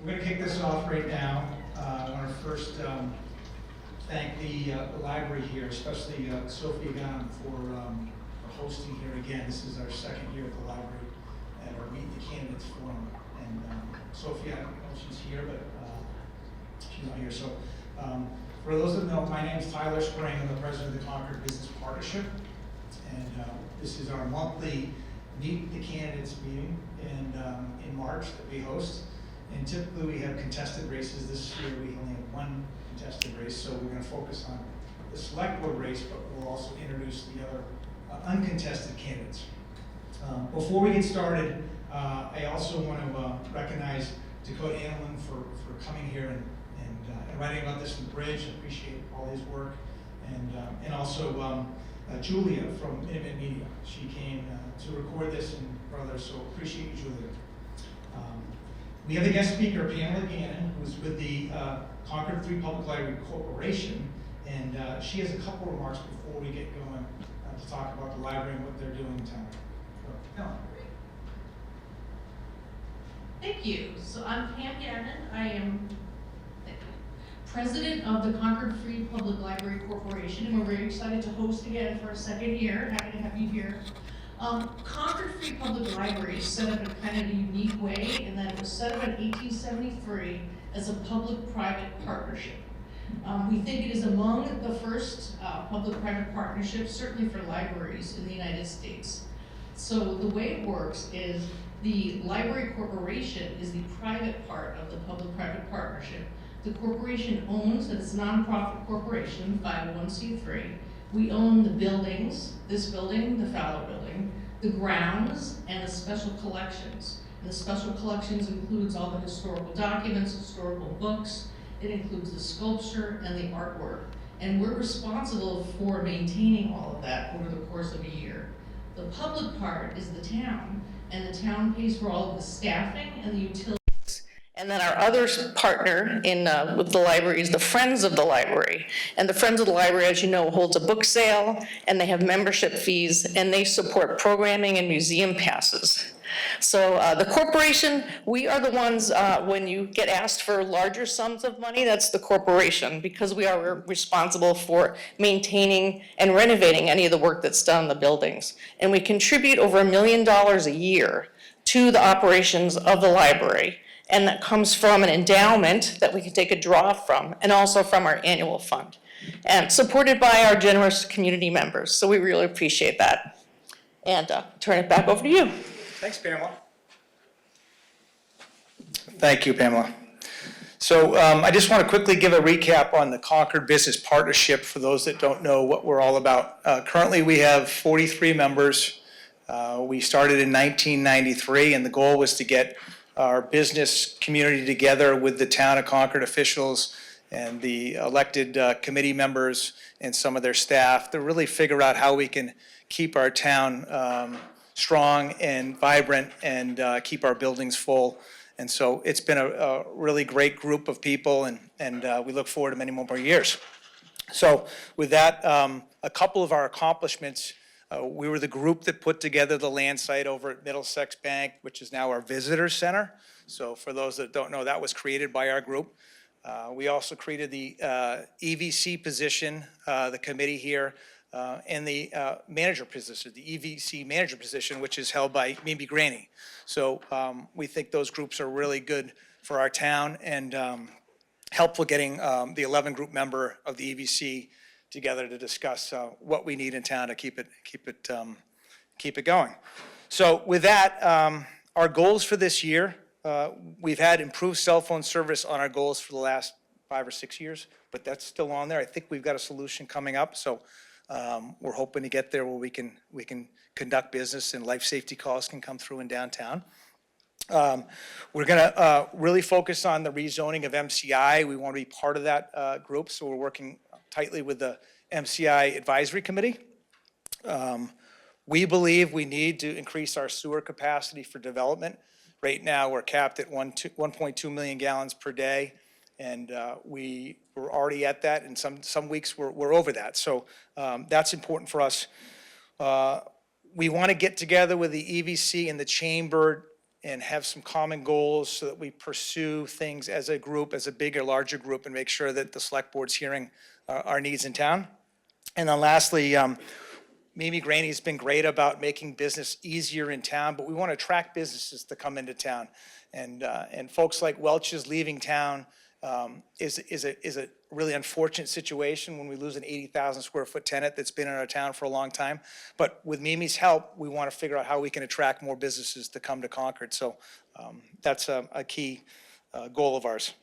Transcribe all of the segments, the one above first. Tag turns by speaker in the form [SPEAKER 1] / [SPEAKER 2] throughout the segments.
[SPEAKER 1] We're going to kick this off right now. I want to first thank the library here, especially Sophia Gunn for hosting here again. This is our second year at the library at our Meet the Candidates Forum. And Sophia, I don't know if she's here, but she's not here. So for those that know, my name is Tyler Spring. I'm the president of the Concord Business Partnership. And this is our monthly Meet the Candidates meeting in March that we host. And typically we have contested races. This year we only have one contested race, so we're going to focus on the select board race, but we'll also introduce the other uncontested candidates. Before we get started, I also want to recognize Dakota Anlin for coming here and writing about this in the bridge. I appreciate all his work. And also Julia from Intimate Media. She came to record this and others, so appreciate you, Julia. We have a guest speaker, Pamela Gannon, who's with the Concord 3 Public Library Corporation, and she has a couple remarks before we get going to talk about the library and what they're doing in town. So, Pamela.
[SPEAKER 2] Thank you. So I'm Pam Gannon. I am president of the Concord Free Public Library Corporation, and we're very excited to host again for a second year. Happy to have you here. Concord Free Public Library is set up in kind of a unique way in that it was set up in 1873 as a public-private partnership. We think it is among the first public-private partnerships, certainly for libraries in the United States. So the way it works is the Library Corporation is the private part of the public-private partnership. The corporation owns, and it's a nonprofit corporation, 501c3. We own the buildings, this building, the Fowler Building, the grounds, and the special collections. And the special collections includes all the historical documents, historical books. It includes the sculpture and the artwork. And we're responsible for maintaining all of that over the course of a year. The public part is the town, and the town pays for all of the staffing and the utilities. And then our other partner with the library is the Friends of the Library. And the Friends of the Library, as you know, holds a book sale, and they have membership fees, and they support programming and museum passes. So the corporation, we are the ones, when you get asked for larger sums of money, that's the corporation, because we are responsible for maintaining and renovating any of the work that's done in the buildings. And we contribute over $1 million a year to the operations of the library. And that comes from an endowment that we can take a draw from, and also from our annual fund, and supported by our generous community members. So we really appreciate that. And turn it back over to you.
[SPEAKER 1] Thanks, Pamela.
[SPEAKER 3] Thank you, Pamela. So I just want to quickly give a recap on the Concord Business Partnership for those that don't know what we're all about. Currently, we have 43 members. We started in 1993, and the goal was to get our business community together with the town of Concord officials and the elected committee members and some of their staff to really figure out how we can keep our town strong and vibrant and keep our buildings full. And so it's been a really great group of people, and we look forward to many more years. So with that, a couple of our accomplishments. We were the group that put together the land site over at Middlesex Bank, which is now our visitor center. So for those that don't know, that was created by our group. We also created the EVC position, the committee here, and the manager position, the EVC manager position, which is held by Mimi Graney. So we think those groups are really good for our town and helpful getting the 11 group member of the EVC together to discuss what we need in town to keep it going. So with that, our goals for this year, we've had improved cell phone service on our goals for the last 5 or 6 years, but that's still on there. I think we've got a solution coming up, so we're hoping to get there where we can conduct business and life safety calls can come through in downtown. We're going to really focus on the rezoning of MCI. We want to be part of that group, so we're working tightly with the MCI Advisory Committee. We believe we need to increase our sewer capacity for development. Right now, we're capped at 1.2 million gallons per day, and we were already at that, and some weeks we're over that. So that's important for us. We want to get together with the EVC and the chamber and have some common goals so that we pursue things as a group, as a bigger, larger group, and make sure that the select board's hearing our needs in town. And then lastly, Mimi Graney's been great about making business easier in town, but we want to attract businesses to come into town. And folks like Welch's leaving town is a really unfortunate situation when we lose an 80,000 square foot tenant that's been in our town for a long time. But with Mimi's help, we want to figure out how we can attract more businesses to come to Concord. So that's a key goal of ours.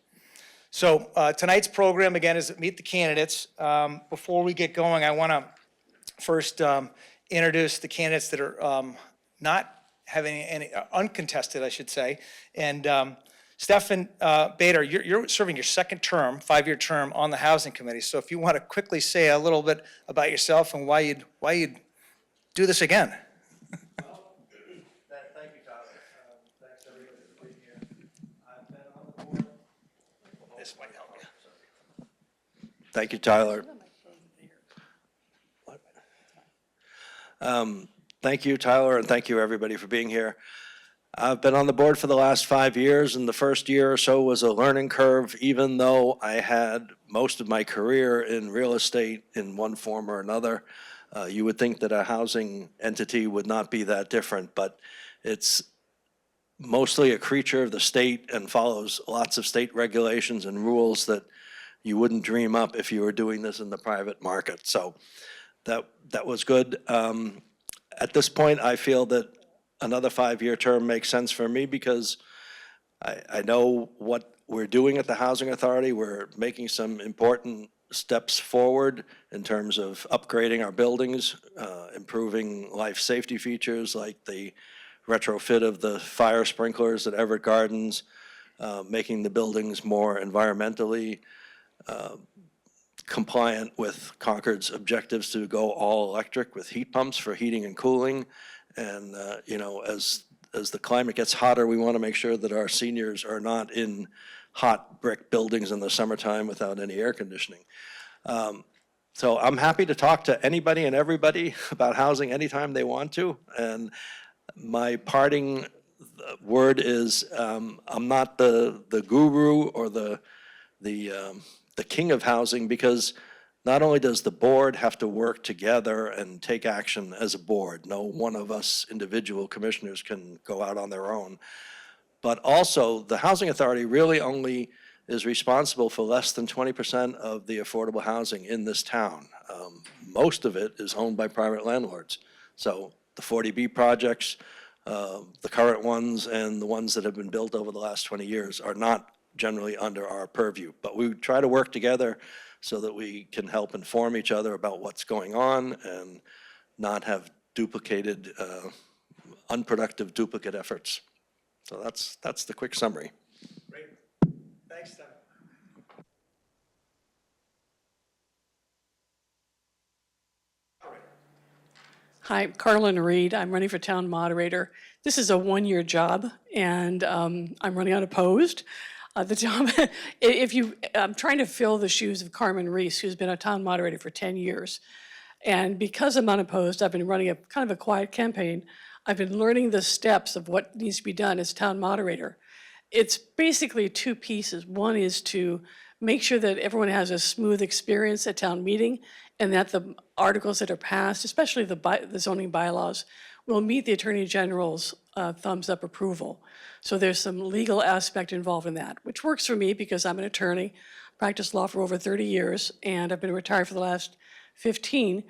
[SPEAKER 3] So tonight's program, again, is Meet the Candidates. Before we get going, I want to first introduce the candidates that are not having any, uncontested, I should say. And Stefan Bader, you're serving your second term, 5-year term on the Housing Committee. So if you want to quickly say a little bit about yourself and why you'd do this again.
[SPEAKER 4] Well, thank you, Tyler. Thanks everybody for being here. I've been on the board.
[SPEAKER 3] This might help you.
[SPEAKER 4] Thank you, Tyler. Thank you, Tyler, and thank you, everybody, for being here. I've been on the board for the last 5 years, and the first year or so was a learning curve, even though I had most of my career in real estate in one form or another. You would think that a housing entity would not be that different, but it's mostly a creature of the state and follows lots of state regulations and rules that you wouldn't dream up if you were doing this in the private market. So that was good. At this point, I feel that another 5-year term makes sense for me because I know what we're doing at the Housing Authority. We're making some important steps forward in terms of upgrading our buildings, improving life safety features like the retrofit of the fire sprinklers at Everett Gardens, making the buildings more environmentally compliant with Concord's objectives to go all electric with heat pumps for heating and cooling. And, you know, as the climate gets hotter, we want to make sure that our seniors are not in hot brick buildings in the summertime without any air conditioning. So I'm happy to talk to anybody and everybody about housing anytime they want to. And my parting word is I'm not the guru or the king of housing, because not only does the board have to work together and take action as a board, no one of us individual commissioners can go out on their own, but also the Housing Authority really only is responsible for less than 20% of the affordable housing in this town. Most of it is owned by private landlords. So the 40B projects, the current ones and the ones that have been built over the last 20 years are not generally under our purview. But we try to work together so that we can help inform each other about what's going on and not have duplicated, unproductive duplicate efforts. So that's the quick summary.
[SPEAKER 3] Great. Thanks, Stefan.
[SPEAKER 5] Hi, Carlin Reed. I'm running for town moderator. This is a 1-year job, and I'm running unopposed. The job, I'm trying to fill the shoes of Carmen Reese, who's been a town moderator for 10 years. And because I'm unopposed, I've been running a kind of a quiet campaign. I've been learning the steps of what needs to be done as town moderator. It's basically 2 pieces. One is to make sure that everyone has a smooth experience at town meeting and that the articles that are passed, especially the zoning bylaws, will meet the Attorney General's thumbs up approval. So there's some legal aspect involved in that, which works for me because I'm an attorney, practiced law for over 30 years, and I've been retired for the last 15,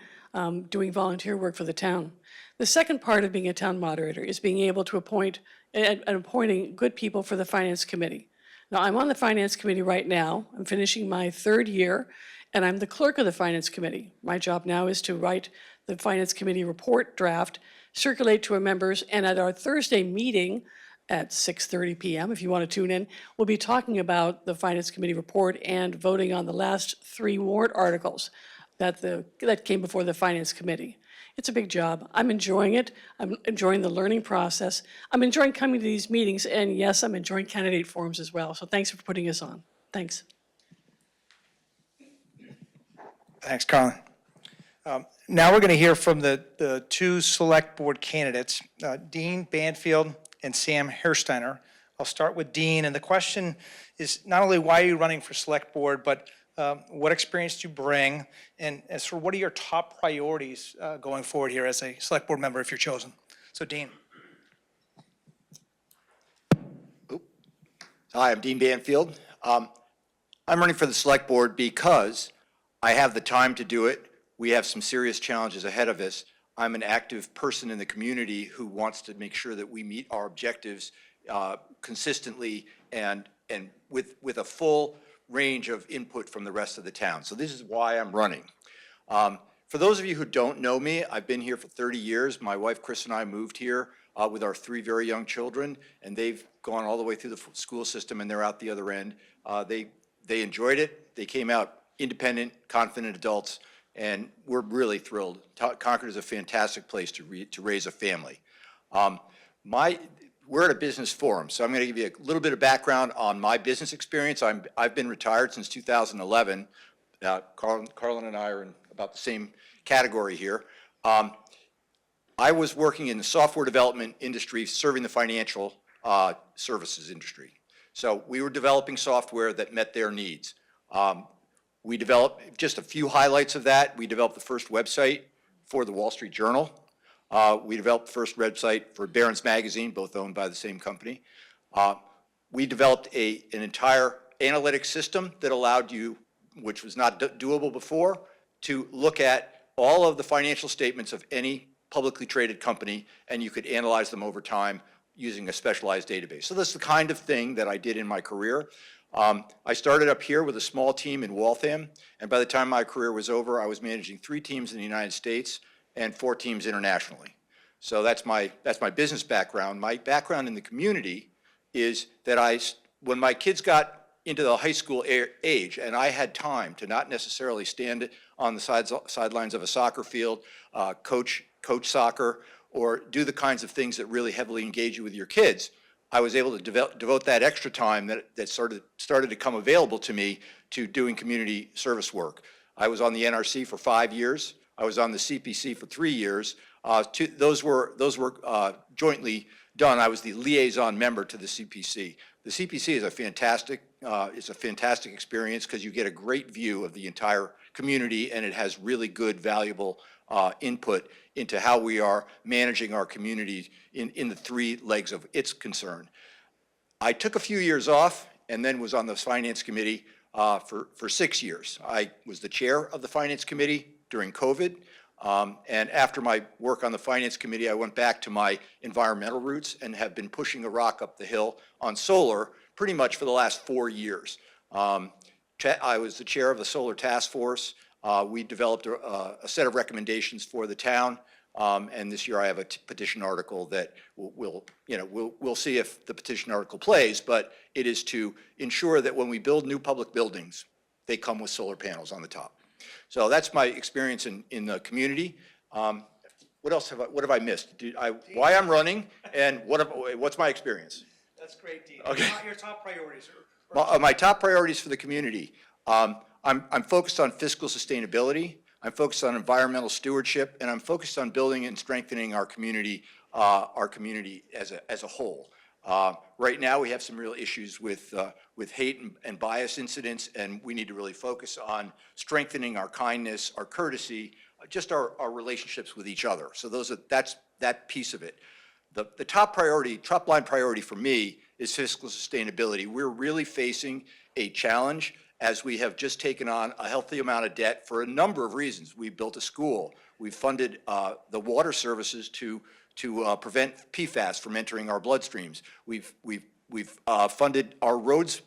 [SPEAKER 5] doing volunteer work for the town. The second part of being a town moderator is being able to appointing good people for the Finance Committee. Now, I'm on the Finance Committee right now. I'm finishing my 3rd year, and I'm the clerk of the Finance Committee. My job now is to write the Finance Committee report draft, circulate to our members, and at our Thursday meeting at 6:30 p.m., if you want to tune in, we'll be talking about the Finance Committee report and voting on the last 3 warrant articles that came before the Finance Committee. It's a big job. I'm enjoying it. I'm enjoying the learning process. I'm enjoying coming to these meetings, and yes, I'm enjoying candidate forums as well. So thanks for putting us on. Thanks.
[SPEAKER 3] Thanks, Carlin. Now we're going to hear from the 2 select board candidates, Dean Banfield and Sam Hersteiner. I'll start with Dean, and the question is not only why are you running for select board, but what experience do you bring, and as for what are your top priorities going forward here as a select board member if you're chosen? So Dean.
[SPEAKER 6] Hi, I'm Dean Banfield. I'm running for the select board because I have the time to do it. We have some serious challenges ahead of us. I'm an active person in the community who wants to make sure that we meet our objectives consistently and with a full range of input from the rest of the town. So this is why I'm running. For those of you who don't know me, I've been here for 30 years. My wife Chris and I moved here with our 3 very young children, and they've gone all the way through the school system, and they're out the other end. They enjoyed it. They came out independent, confident adults, and we're really thrilled. Concord is a fantastic place to raise a family. We're at a business forum, so I'm going to give you a little bit of background on my business experience. I've been retired since 2011. Carlin and I are in about the same category here. I was working in the software development industry, serving the financial services industry. So we were developing software that met their needs. We developed, just a few highlights of that, we developed the first website for the Wall Street Journal. We developed the first website for Barron's Magazine, both owned by the same company. We developed an entire analytics system that allowed you, which was not doable before, to look at all of the financial statements of any publicly traded company, and you could analyze them over time using a specialized database. So that's the kind of thing that I did in my career. I started up here with a small team in Waltham, and by the time my career was over, I was managing 3 teams in the United States and 4 teams internationally. So that's my business background. My background in the community is that when my kids got into the high school age, and I had time to not necessarily stand on the sidelines of a soccer field, coach soccer, or do the kinds of things that really heavily engage you with your kids, I was able to devote that extra time that started to come available to me to doing community service work. I was on the NRC for 5 years. I was on the CPC for 3 years. Those were jointly done. I was the liaison member to the CPC. The CPC is a fantastic experience because you get a great view of the entire community, and it has really good, valuable input into how we are managing our community in the 3 legs of its concern. I took a few years off and then was on the Finance Committee for 6 years. I was the chair of the Finance Committee during COVID, and after my work on the Finance Committee, I went back to my environmental roots and have been pushing a rock up the hill on solar pretty much for the last 4 years. I was the chair of the Solar Task Force. We developed a set of recommendations for the town, and this year I have a petition article that we'll see if the petition article plays, but it is to ensure that when we build new public buildings, they come with solar panels on the top. So that's my experience in the community. What else what have I missed? Why I'm running, and what's my experience?
[SPEAKER 3] That's great, Dean.
[SPEAKER 6] Okay.
[SPEAKER 3] Your top priorities are?
[SPEAKER 6] My top priorities for the community. I'm focused on fiscal sustainability. I'm focused on environmental stewardship, and I'm focused on building and strengthening our community as a whole. Right now, we have some real issues with hate and bias incidents, and we need to really focus on strengthening our kindness, our courtesy, just our relationships with each other. So that's that piece of it. The top line priority for me is fiscal sustainability. We're really facing a challenge as we have just taken on a healthy amount of debt for a number of reasons. We built a school. We've funded the water services to prevent PFAS from entering our bloodstreams. We've funded our roads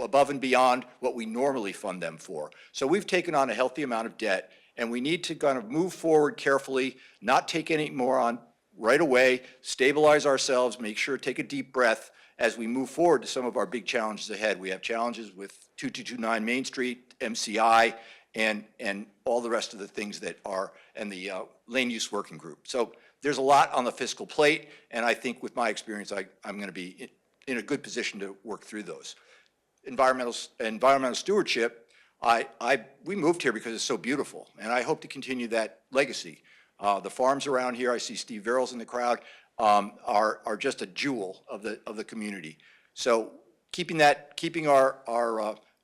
[SPEAKER 6] above and beyond what we normally fund them for. So we've taken on a healthy amount of debt, and we need to kind of move forward carefully, not take any more on right away, stabilize ourselves, take a deep breath as we move forward to some of our big challenges ahead. We have challenges with 2229 Main Street, MCI, and all the rest of the things that are, and the Land Use Working Group. So there's a lot on the fiscal plate, and I think with my experience, I'm going to be in a good position to work through those. Environmental stewardship, we moved here because it's so beautiful, and I hope to continue that legacy. The farms around here, I see Steve Verrills in the crowd. are just a jewel of the community. So keeping our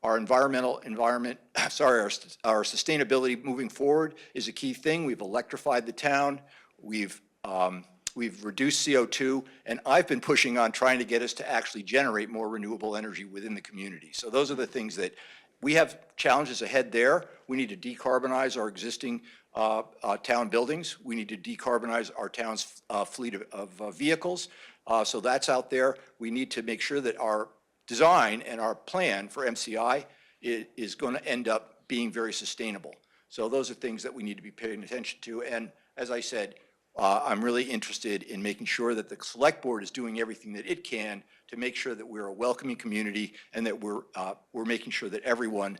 [SPEAKER 6] environment, sorry, our sustainability moving forward is a key thing. We've electrified the town. We've reduced CO2, and I've been pushing on trying to get us to actually generate more renewable energy within the community. So those are the things that we have challenges ahead there. We need to decarbonize our existing town buildings. We need to decarbonize our town's fleet of vehicles. So that's out there. We need to make sure that our design and our plan for MCI is going to end up being very sustainable. So those are things that we need to be paying attention to. And as I said, I'm really interested in making sure that the select board is doing everything that it can to make sure that we're a welcoming community and that we're making sure that everyone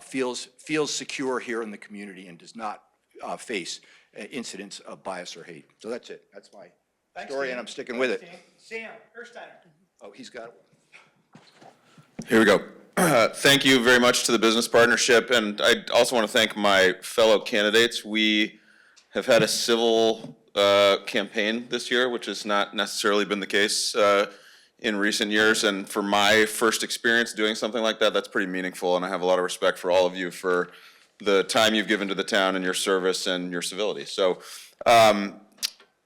[SPEAKER 6] feels secure here in the community and does not face incidents of bias or hate. So that's it. That's my story, and I'm sticking with it.
[SPEAKER 1] Sam Ersteiner.
[SPEAKER 6] Oh, he's got it.
[SPEAKER 7] Here we go. Thank you very much to the business partnership, and I also want to thank my fellow candidates. We have had a civil campaign this year, which has not necessarily been the case in recent years, and for my first experience doing something like that, that's pretty meaningful, and I have a lot of respect for all of you for the time you've given to the town and your service and your civility. So I'm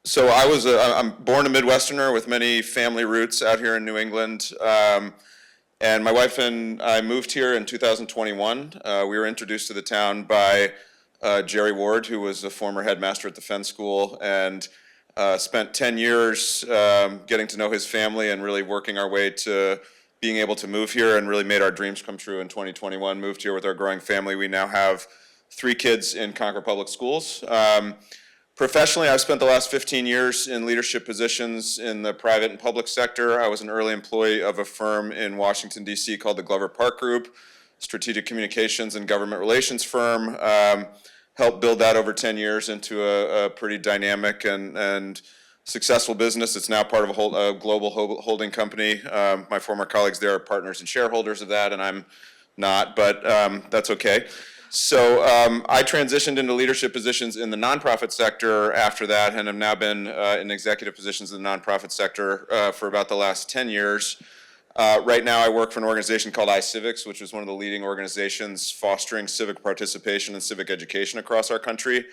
[SPEAKER 7] born a Midwesterner with many family roots out here in New England. And my wife and I moved here in 2021. We were introduced to the town by Jerry Ward, who was a former headmaster at the Fenn School, and spent 10 years getting to know his family and really working our way to being able to move here, and really made our dreams come true in 2021. Moved here with our growing family. We now have 3 kids in Concord Public Schools. Professionally, I've spent the last 15 years in leadership positions in the private and public sector. I was an early employee of a firm in Washington, D.C. called the Glover Park Group, strategic communications and government relations firm. Helped build that over 10 years into a pretty dynamic and successful business. It's now part of a global holding company. My former colleagues there are partners and shareholders of that, and I'm not, but that's okay. So I transitioned into leadership positions in the nonprofit sector after that, and have now been in executive positions in the nonprofit sector for about the last 10 years. Right now I work for an organization called iCivics, which is one of the leading organizations fostering civic participation and civic education across our country.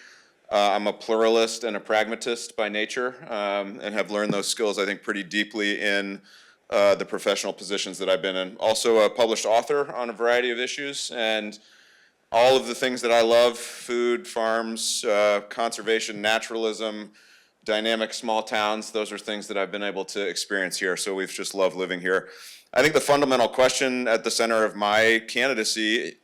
[SPEAKER 7] I'm a pluralist and a pragmatist by nature, and have learned those skills, I think, pretty deeply in the professional positions that I've been in. Also a published author on a variety of issues, and all of the things that I love: food, farms, conservation, naturalism, dynamic small towns. Those are things that I've been able to experience here, so we've just loved living here. I think the fundamental question at the center of my candidacy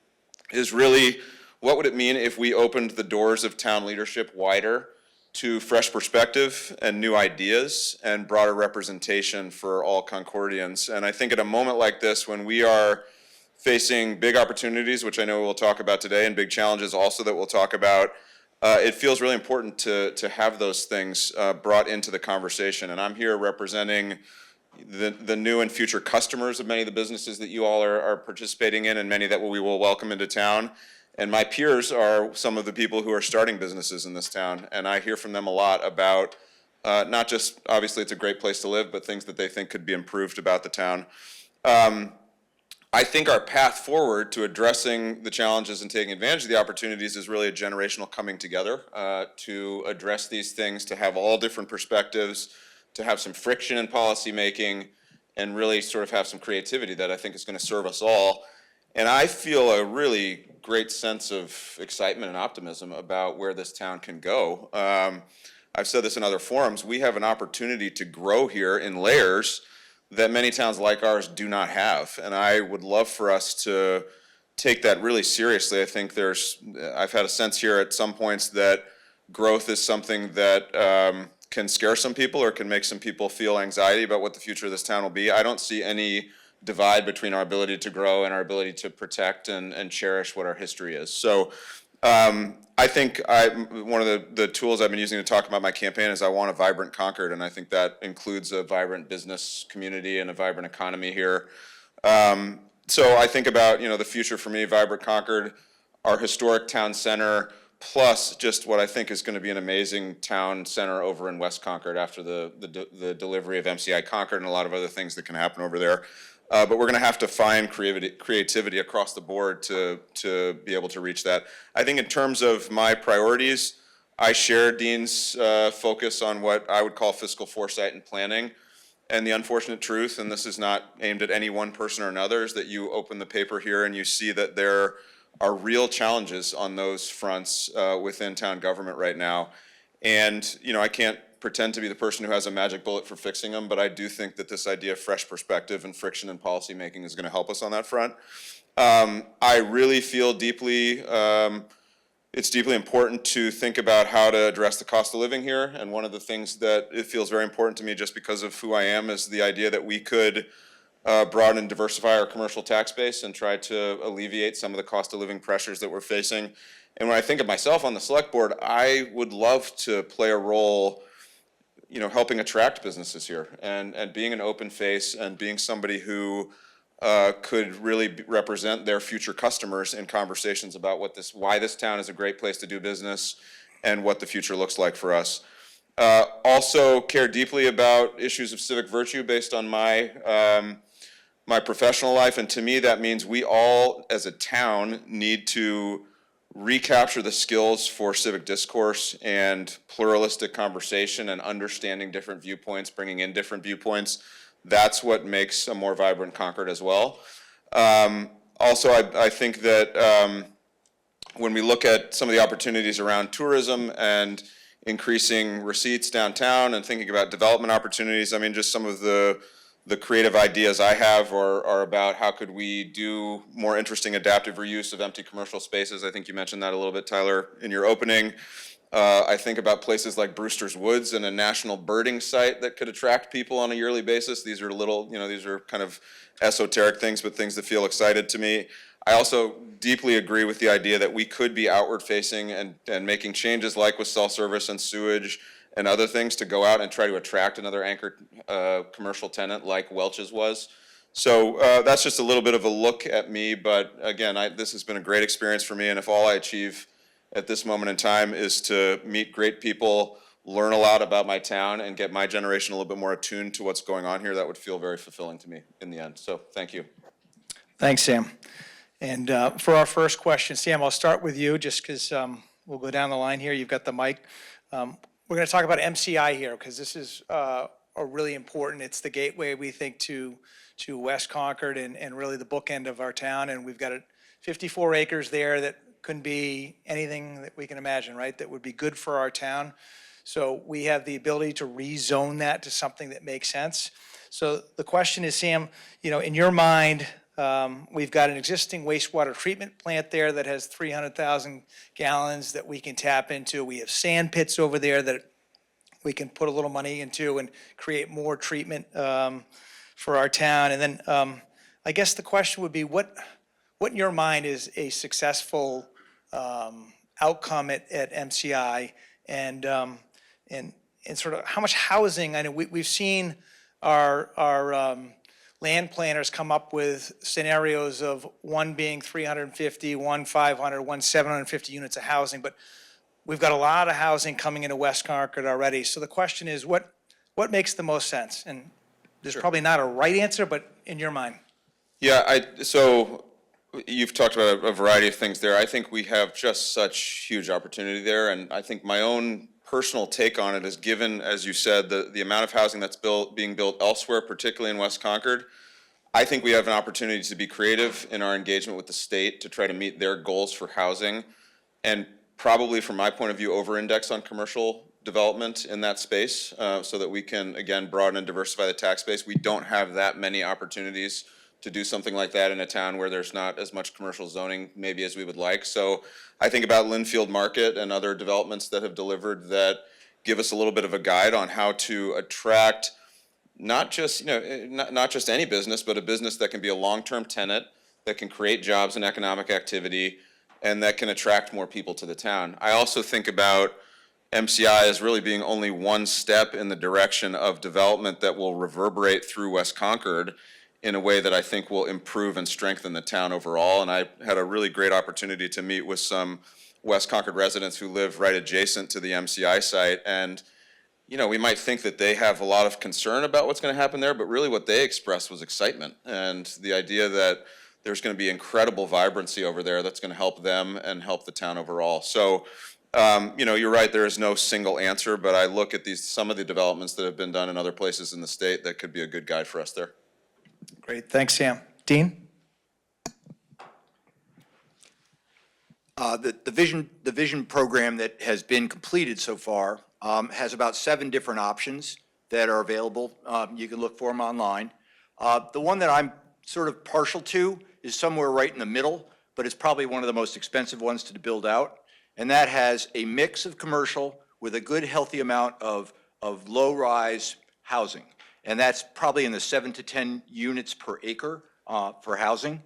[SPEAKER 7] is really, what would it mean if we opened the doors of town leadership wider to fresh perspective and new ideas and broader representation for all Concordians? And I think at a moment like this, when we are facing big opportunities, which I know we'll talk about today, and big challenges also that we'll talk about, it feels really important to have those things brought into the conversation. And I'm here representing the new and future customers of many of the businesses that you all are participating in, and many that we will welcome into town. And my peers are some of the people who are starting businesses in this town, and I hear from them a lot about not just, obviously it's a great place to live, but things that they think could be improved about the town. I think our path forward to addressing the challenges and taking advantage of the opportunities is really a generational coming together to address these things, to have all different perspectives, to have some friction in policy making, and really sort of have some creativity that I think is going to serve us all. And I feel a really great sense of excitement and optimism about where this town can go. I've said this in other forums. We have an opportunity to grow here in layers that many towns like ours do not have. And I would love for us to take that really seriously. I think I've had a sense here at some points that growth is something that can scare some people or can make some people feel anxiety about what the future of this town will be. I don't see any divide between our ability to grow and our ability to protect and cherish what our history is. So I think one of the tools I've been using to talk about my campaign is I want a vibrant Concord, and I think that includes a vibrant business community and a vibrant economy here. So I think about the future for me: vibrant Concord, our historic town center, plus just what I think is going to be an amazing town center over in West Concord after the delivery of MCI Concord and a lot of other things that can happen over there. But we're going to have to find creativity across the board to be able to reach that. I think in terms of my priorities, I share Dean's focus on what I would call fiscal foresight and planning. And the unfortunate truth, and this is not aimed at any one person or another, is that you open the paper here and you see that there are real challenges on those fronts within town government right now. And, you know, I can't pretend to be the person who has a magic bullet for fixing them, but I do think that this idea of fresh perspective and friction in policy making is going to help us on that front. I really feel deeply, it's deeply important to think about how to address the cost of living here. And one of the things that it feels very important to me just because of who I am is the idea that we could broaden and diversify our commercial tax base and try to alleviate some of the cost of living pressures that we're facing. And when I think of myself on the select board, I would love to play a role, you know, helping attract businesses here and being an open face and being somebody who could really represent their future customers in conversations about why this town is a great place to do business and what the future looks like for us. Also care deeply about issues of civic virtue based on my my professional life, and to me that means we all as a town need to recapture the skills for civic discourse and pluralistic conversation and understanding different viewpoints, bringing in different viewpoints. That's what makes a more vibrant Concord as well. Also, I think that when we look at some of the opportunities around tourism and increasing receipts downtown and thinking about development opportunities, I mean, just some of the creative ideas I have are about how could we do more interesting adaptive reuse of empty commercial spaces. I think you mentioned that a little bit, Tyler, in your opening. I think about places like Brewster's Woods and a national birding site that could attract people on a yearly basis. These are these are kind of esoteric things, but things that feel excited to me. I also deeply agree with the idea that we could be outward facing and making changes like with self-service and sewage and other things to go out and try to attract another anchor commercial tenant like Welch's was. So that's just a little bit of a look at me, but again, this has been a great experience for me, and if all I achieve at this moment in time is to meet great people, learn a lot about my town, and get my generation a little bit more attuned to what's going on here, that would feel very fulfilling to me in the end. So thank you.
[SPEAKER 3] Thanks, Sam. And for our first question, Sam, I'll start with you just because we'll go down the line here. You've got the mic. We're going to talk about MCI here because this is really important. It's the gateway, we think, to West Concord and really the bookend of our town. And we've got 54 acres there that couldn't be anything that we can imagine, right, that would be good for our town. So we have the ability to rezone that to something that makes sense. So the question is, Sam, in your mind, we've got an existing wastewater treatment plant there that has 300,000 gallons that we can tap into. We have sand pits over there that we can put a little money into and create more treatment for our town. And then I guess the question would be, what in your mind is a successful outcome at MCI, and sort of how much housing? I know we've seen our land planners come up with scenarios of one being 350, one 500, one 750 units of housing, but we've got a lot of housing coming into West Concord already. So the question is, what makes the most sense? And there's probably not a right answer, but in your mind.
[SPEAKER 7] Yeah, so you've talked about a variety of things there. I think we have just such huge opportunity there, and I think my own personal take on it is, given, as you said, the amount of housing that's being built elsewhere, particularly in West Concord, I think we have an opportunity to be creative in our engagement with the state to try to meet their goals for housing, and probably, from my point of view, over-index on commercial development in that space so that we can, again, broaden and diversify the tax base. We don't have that many opportunities to do something like that in a town where there's not as much commercial zoning maybe as we would like. So I think about Linfield Market and other developments that have delivered that give us a little bit of a guide on how to attract not just any business, but a business that can be a long-term tenant, that can create jobs and economic activity, and that can attract more people to the town. I also think about MCI as really being only one step in the direction of development that will reverberate through West Concord in a way that I think will improve and strengthen the town overall. And I had a really great opportunity to meet with some West Concord residents who live right adjacent to the MCI site. And, you know, we might think that they have a lot of concern about what's going to happen there, but really what they expressed was excitement and the idea that there's going to be incredible vibrancy over there that's going to help them and help the town overall. So, you know, you're right, there is no single answer, but I look at some of the developments that have been done in other places in the state that could be a good guide for us there.
[SPEAKER 3] Great, thanks, Sam. Dean?
[SPEAKER 6] The vision program that has been completed so far has about 7 different options that are available. You can look for them online. The one that I'm sort of partial to is somewhere right in the middle, but it's probably one of the most expensive ones to build out. And that has a mix of commercial with a good, healthy amount of low-rise housing. And that's probably in the 7 to 10 units per acre for housing.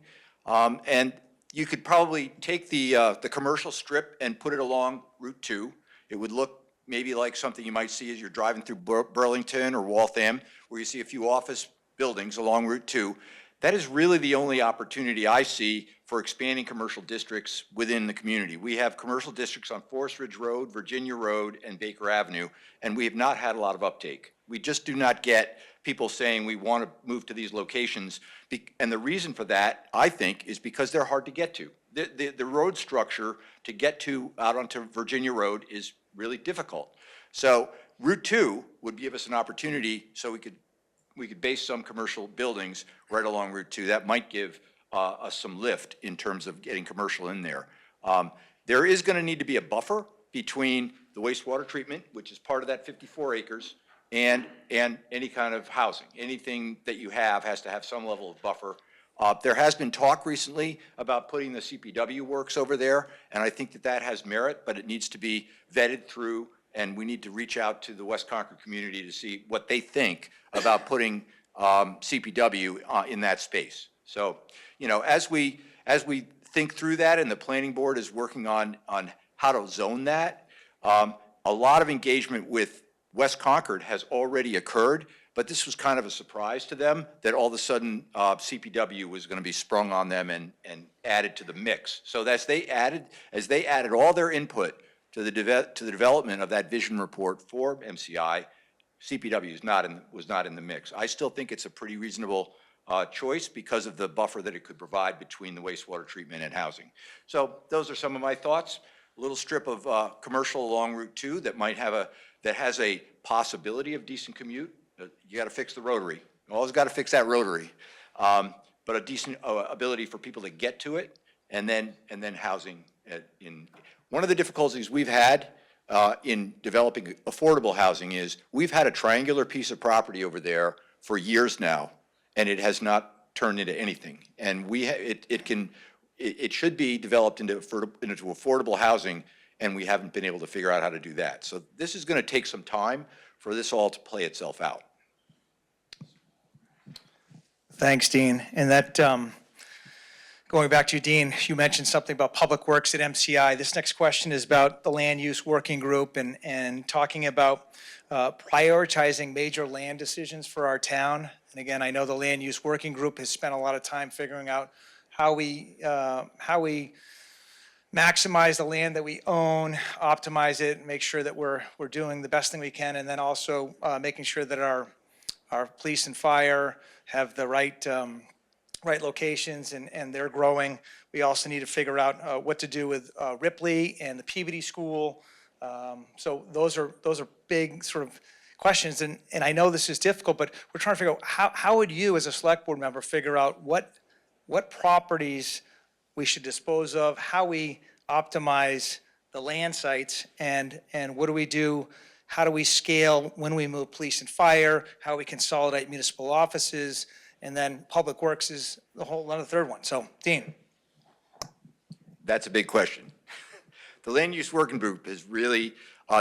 [SPEAKER 6] And you could probably take the commercial strip and put it along Route 2. It would look maybe like something you might see as you're driving through Burlington or Waltham, where you see a few office buildings along Route 2. That is really the only opportunity I see for expanding commercial districts within the community. We have commercial districts on Forest Ridge Road, Virginia Road, and Baker Avenue, and we have not had a lot of uptake. We just do not get people saying we want to move to these locations. And the reason for that, I think, is because they're hard to get to. The road structure to get to out onto Virginia Road is really difficult. So Route 2 would give us an opportunity so we could base some commercial buildings right along Route 2. That might give us some lift in terms of getting commercial in there. There is going to need to be a buffer between the wastewater treatment, which is part of that 54 acres, and any kind of housing. Anything that you have has to have some level of buffer. There has been talk recently about putting the CPW works over there, and I think that has merit, but it needs to be vetted through, and we need to reach out to the West Concord community to see what they think about putting CPW in that space. So, you know, as we think through that, and the planning board is working on how to zone that, a lot of engagement with West Concord has already occurred, but this was kind of a surprise to them that all of a sudden CPW was going to be sprung on them and added to the mix. So as they added all their input to the development of that vision report for MCI, CPW was not in the mix. I still think it's a pretty reasonable choice because of the buffer that it could provide between the wastewater treatment and housing. So those are some of my thoughts. A little strip of commercial along Route 2 that has a possibility of decent commute. You got to fix the rotary. You always got to fix that rotary. But a decent ability for people to get to it, and then housing. One of the difficulties we've had in developing affordable housing is we've had a triangular piece of property over there for years now, and it has not turned into anything. And it should be developed into affordable housing, and we haven't been able to figure out how to do that. So this is going to take some time for this all to play itself out.
[SPEAKER 3] Thanks, Dean. And that, going back to you, Dean, you mentioned something about public works at MCI. This next question is about the land use working group and talking about prioritizing major land decisions for our town. And again, I know the land use working group has spent a lot of time figuring out how we maximize the land that we own, optimize it, make sure that we're doing the best thing we can, and then also making sure that our police and fire have the right locations and they're growing. We also need to figure out what to do with Ripley and the Peabody School. So those are big sort of questions, and I know this is difficult, but we're trying to figure out how would you as a select board member figure out what properties we should dispose of, how we optimize the land sites, and what do we do, how do we scale when we move police and fire, how we consolidate municipal offices, and then public works is the whole other third one. So, Dean.
[SPEAKER 6] That's a big question. The land use working group has really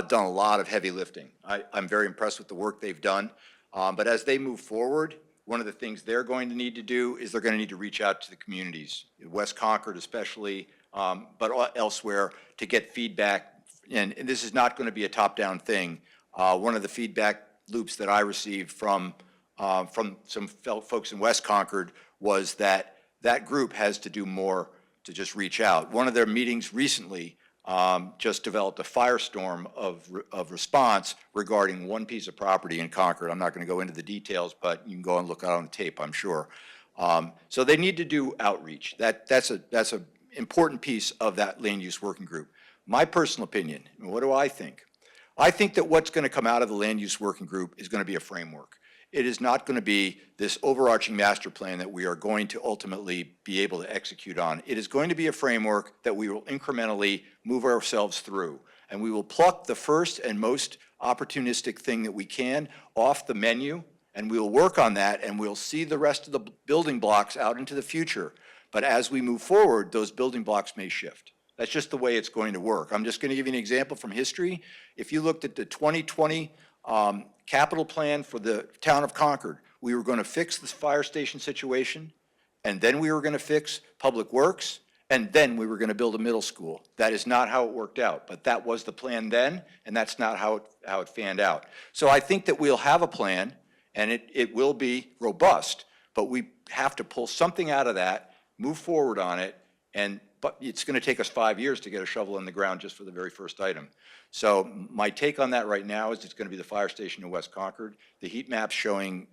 [SPEAKER 6] done a lot of heavy lifting. I'm very impressed with the work they've done. But as they move forward, one of the things they're going to need to do is they're going to need to reach out to the communities, West Concord especially, but elsewhere, to get feedback. And this is not going to be a top-down thing. One of the feedback loops that I received from some folks in West Concord was that group has to do more to just reach out. One of their meetings recently just developed a firestorm of response regarding one piece of property in Concord. I'm not going to go into the details, but you can go and look it on tape, I'm sure. So they need to do outreach. That's a important piece of that land use working group. My personal opinion, and what do I think? I think that what's going to come out of the land use working group is going to be a framework. It is not going to be this overarching master plan that we are going to ultimately be able to execute on. It is going to be a framework that we will incrementally move ourselves through. And we will pluck the first and most opportunistic thing that we can off the menu, and we'll work on that, and we'll see the rest of the building blocks out into the future. But as we move forward, those building blocks may shift. That's just the way it's going to work. I'm just going to give you an example from history. If you looked at the 2020 capital plan for the town of Concord, we were going to fix this fire station situation, and then we were going to fix public works, and then we were going to build a middle school. That is not how it worked out, but that was the plan then, and that's not how it fanned out. So I think that we'll have a plan, and it will be robust, but we have to pull something out of that, move forward on it, but it's going to take us 5 years to get a shovel in the ground just for the very first item. So my take on that right now is it's going to be the fire station in West Concord. The heat maps showing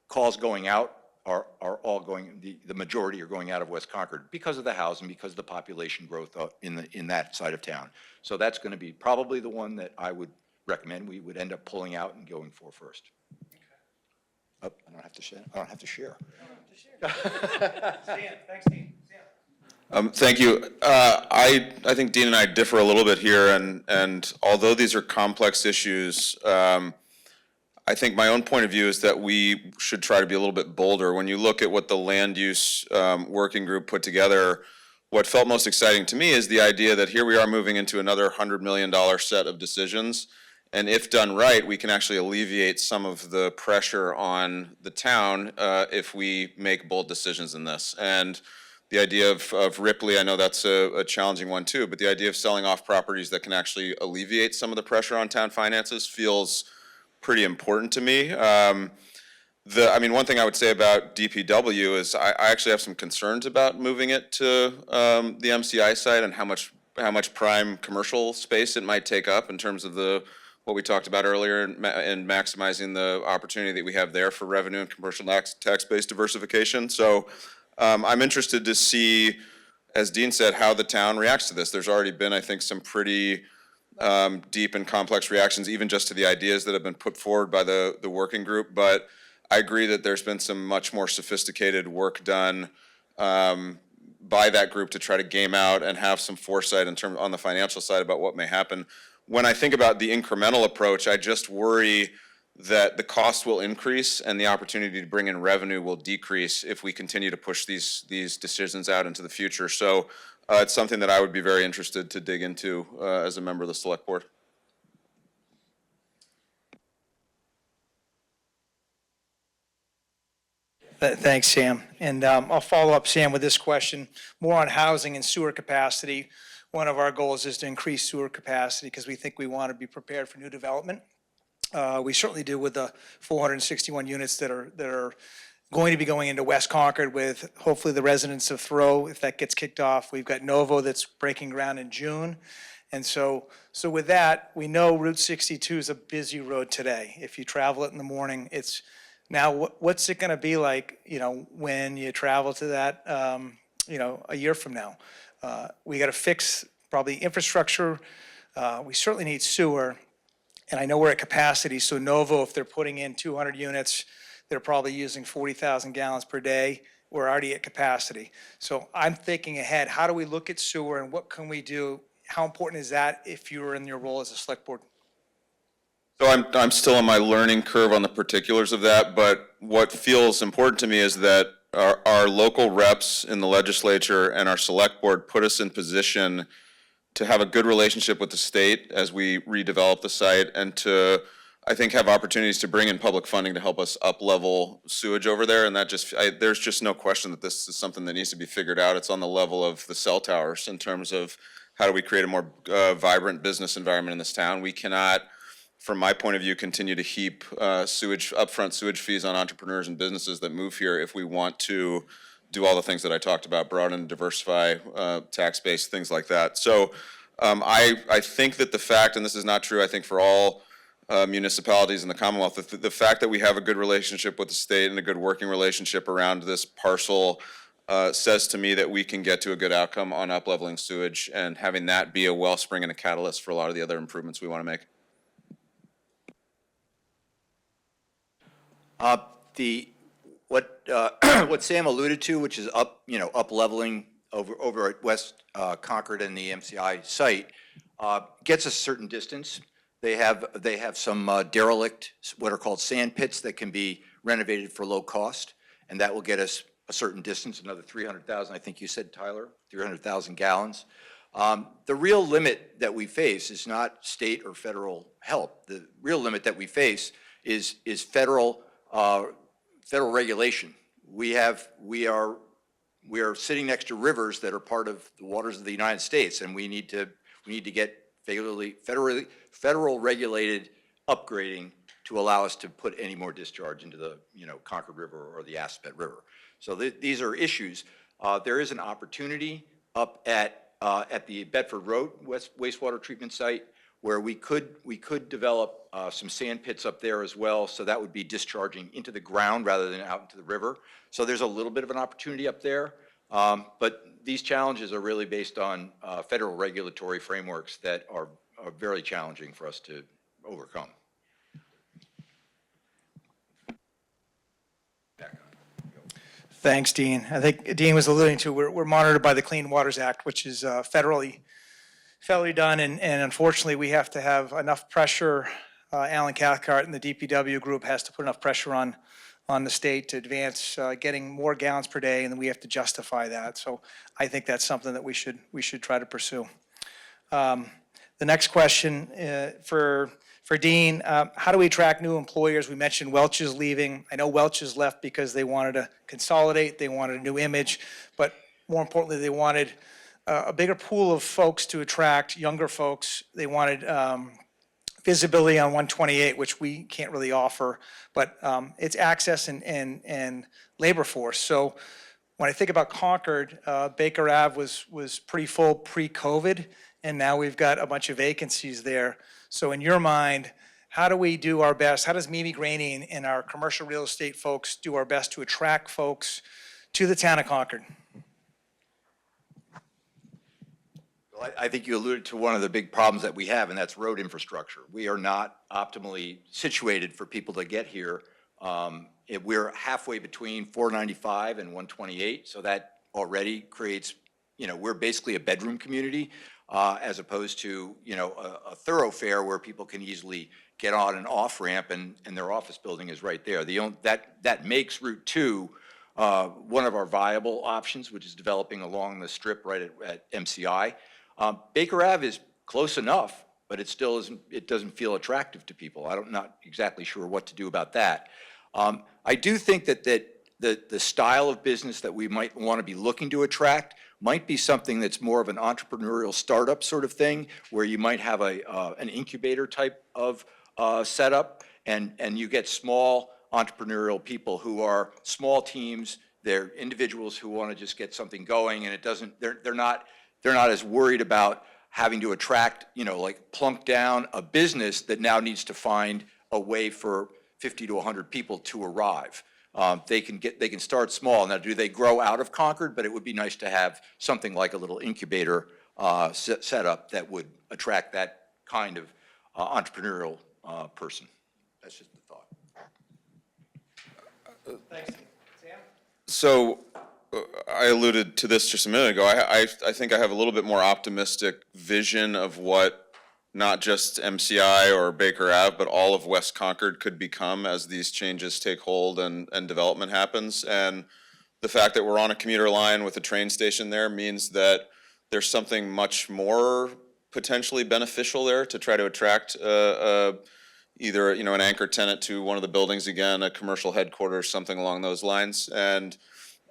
[SPEAKER 6] calls going out are all going, the majority are going out of West Concord because of the housing, because of the population growth in that side of town. So that's going to be probably the one that I would recommend we would end up pulling out and going for first. Oh, I don't have to share. I don't have to share.
[SPEAKER 3] Thanks, Dean.
[SPEAKER 7] Thank you. I think Dean and I differ a little bit here, and although these are complex issues, I think my own point of view is that we should try to be a little bit bolder. When you look at what the land use working group put together, what felt most exciting to me is the idea that here we are moving into another $100 million set of decisions, and if done right, we can actually alleviate some of the pressure on the town if we make bold decisions in this. And the idea of Ripley, I know that's a challenging one too, but the idea of selling off properties that can actually alleviate some of the pressure on town finances feels pretty important to me. One thing I would say about DPW is I actually have some concerns about moving it to the MCI site and how much prime commercial space it might take up in terms of what we talked about earlier and maximizing the opportunity that we have there for revenue and commercial tax-based diversification. So I'm interested to see, as Dean said, how the town reacts to this. There's already been, I think, some pretty deep and complex reactions, even just to the ideas that have been put forward by the working group. But I agree that there's been some much more sophisticated work done by that group to try to game out and have some foresight on the financial side about what may happen. When I think about the incremental approach, I just worry that the cost will increase and the opportunity to bring in revenue will decrease if we continue to push these decisions out into the future. So it's something that I would be very interested to dig into as a member of the select board.
[SPEAKER 3] Thanks, Sam. And I'll follow up, Sam, with this question, more on housing and sewer capacity. One of our goals is to increase sewer capacity because we think we want to be prepared for new development. We certainly do with the 461 units that are going to be going into West Concord with hopefully the residents of Thoreau, if that gets kicked off. We've got Novo that's breaking ground in June. And so with that, we know Route 62 is a busy road today. If you travel it in the morning, it's now what's it going to be like, when you travel to that, a year from now? We got to fix probably infrastructure. We certainly need sewer. And I know we're at capacity, so Novo, if they're putting in 200 units, they're probably using 40,000 gallons per day. We're already at capacity. So I'm thinking ahead, how do we look at sewer and what can we do? How important is that if you were in your role as a select board?
[SPEAKER 7] So I'm still on my learning curve on the particulars of that, but what feels important to me is that our local reps in the legislature and our select board put us in position to have a good relationship with the state as we redevelop the site and to, I think, have opportunities to bring in public funding to help us up-level sewage over there. And there's just no question that this is something that needs to be figured out. It's on the level of the cell towers in terms of how do we create a more vibrant business environment in this town. We cannot, from my point of view, continue to heap upfront sewage fees on entrepreneurs and businesses that move here if we want to do all the things that I talked about, broaden, diversify, tax base, things like that. So I think that the fact, and this is not true, I think for all municipalities in the Commonwealth, the fact that we have a good relationship with the state and a good working relationship around this parcel says to me that we can get to a good outcome on up-leveling sewage and having that be a wellspring and a catalyst for a lot of the other improvements we want to make.
[SPEAKER 6] What Sam alluded to, which is up leveling over at West Concord and the MCI site, gets a certain distance. They have some derelict, what are called sand pits that can be renovated for low cost, and that will get us a certain distance, another 300,000, I think you said, Tyler, 300,000 gallons. The real limit that we face is not state or federal help. The real limit that we face is federal regulation. We are sitting next to rivers that are part of the waters of the United States, and we need to get federal regulated upgrading to allow us to put any more discharge into the Concord River or the Aspet River. So these are issues. There is an opportunity up at the Bedford Road wastewater treatment site where we could develop some sand pits up there as well. So that would be discharging into the ground rather than out into the river. So there's a little bit of an opportunity up there. But these challenges are really based on federal regulatory frameworks that are very challenging for us to overcome.
[SPEAKER 3] Thanks, Dean. I think Dean was alluding to, we're monitored by the Clean Waters Act, which is federally done, and unfortunately, we have to have enough pressure. Alan Cathcart and the DPW group has to put enough pressure on the state to advance getting more gallons per day, and then we have to justify that. So I think that's something that we should try to pursue. The next question for Dean, how do we attract new employers? We mentioned Welch is leaving. I know Welch has left because they wanted to consolidate, they wanted a new image, but more importantly, they wanted a bigger pool of folks to attract younger folks. They wanted visibility on 128, which we can't really offer, but it's access and labor force. So when I think about Concord, Baker Ave was pretty full pre-COVID, and now we've got a bunch of vacancies there. So in your mind, how do we do our best? How does Mimi Graney and our commercial real estate folks do our best to attract folks to the town of Concord?
[SPEAKER 6] Well, I think you alluded to one of the big problems that we have, and that's road infrastructure. We are not optimally situated for people to get here. We're halfway between 495 and 128, so that already creates, we're basically a bedroom community. As opposed to, a thoroughfare where people can easily get on and off ramp and their office building is right there. That makes Route 2 one of our viable options, which is developing along the strip right at MCI. Baker Ave is close enough, but it still isn't, it doesn't feel attractive to people. I'm not exactly sure what to do about that. I do think that the style of business that we might want to be looking to attract might be something that's more of an entrepreneurial startup sort of thing, where you might have an incubator type of setup, and you get small entrepreneurial people who are small teams. They're individuals who want to just get something going, and it doesn't. They're not as worried about having to attract, like plunk down a business that now needs to find a way for 50 to 100 people to arrive. They can start small. Now, do they grow out of Concord? But it would be nice to have something like a little incubator set up that would attract that kind of entrepreneurial person. That's just the thought.
[SPEAKER 3] Thanks, Sam?
[SPEAKER 7] So I alluded to this just a minute ago. I think I have a little bit more optimistic vision of what not just MCI or Baker Ave, but all of West Concord could become as these changes take hold and development happens. And the fact that we're on a commuter line with a train station there means that there's something much more potentially beneficial there to try to attract either an anchor tenant to one of the buildings again, a commercial headquarters, something along those lines. And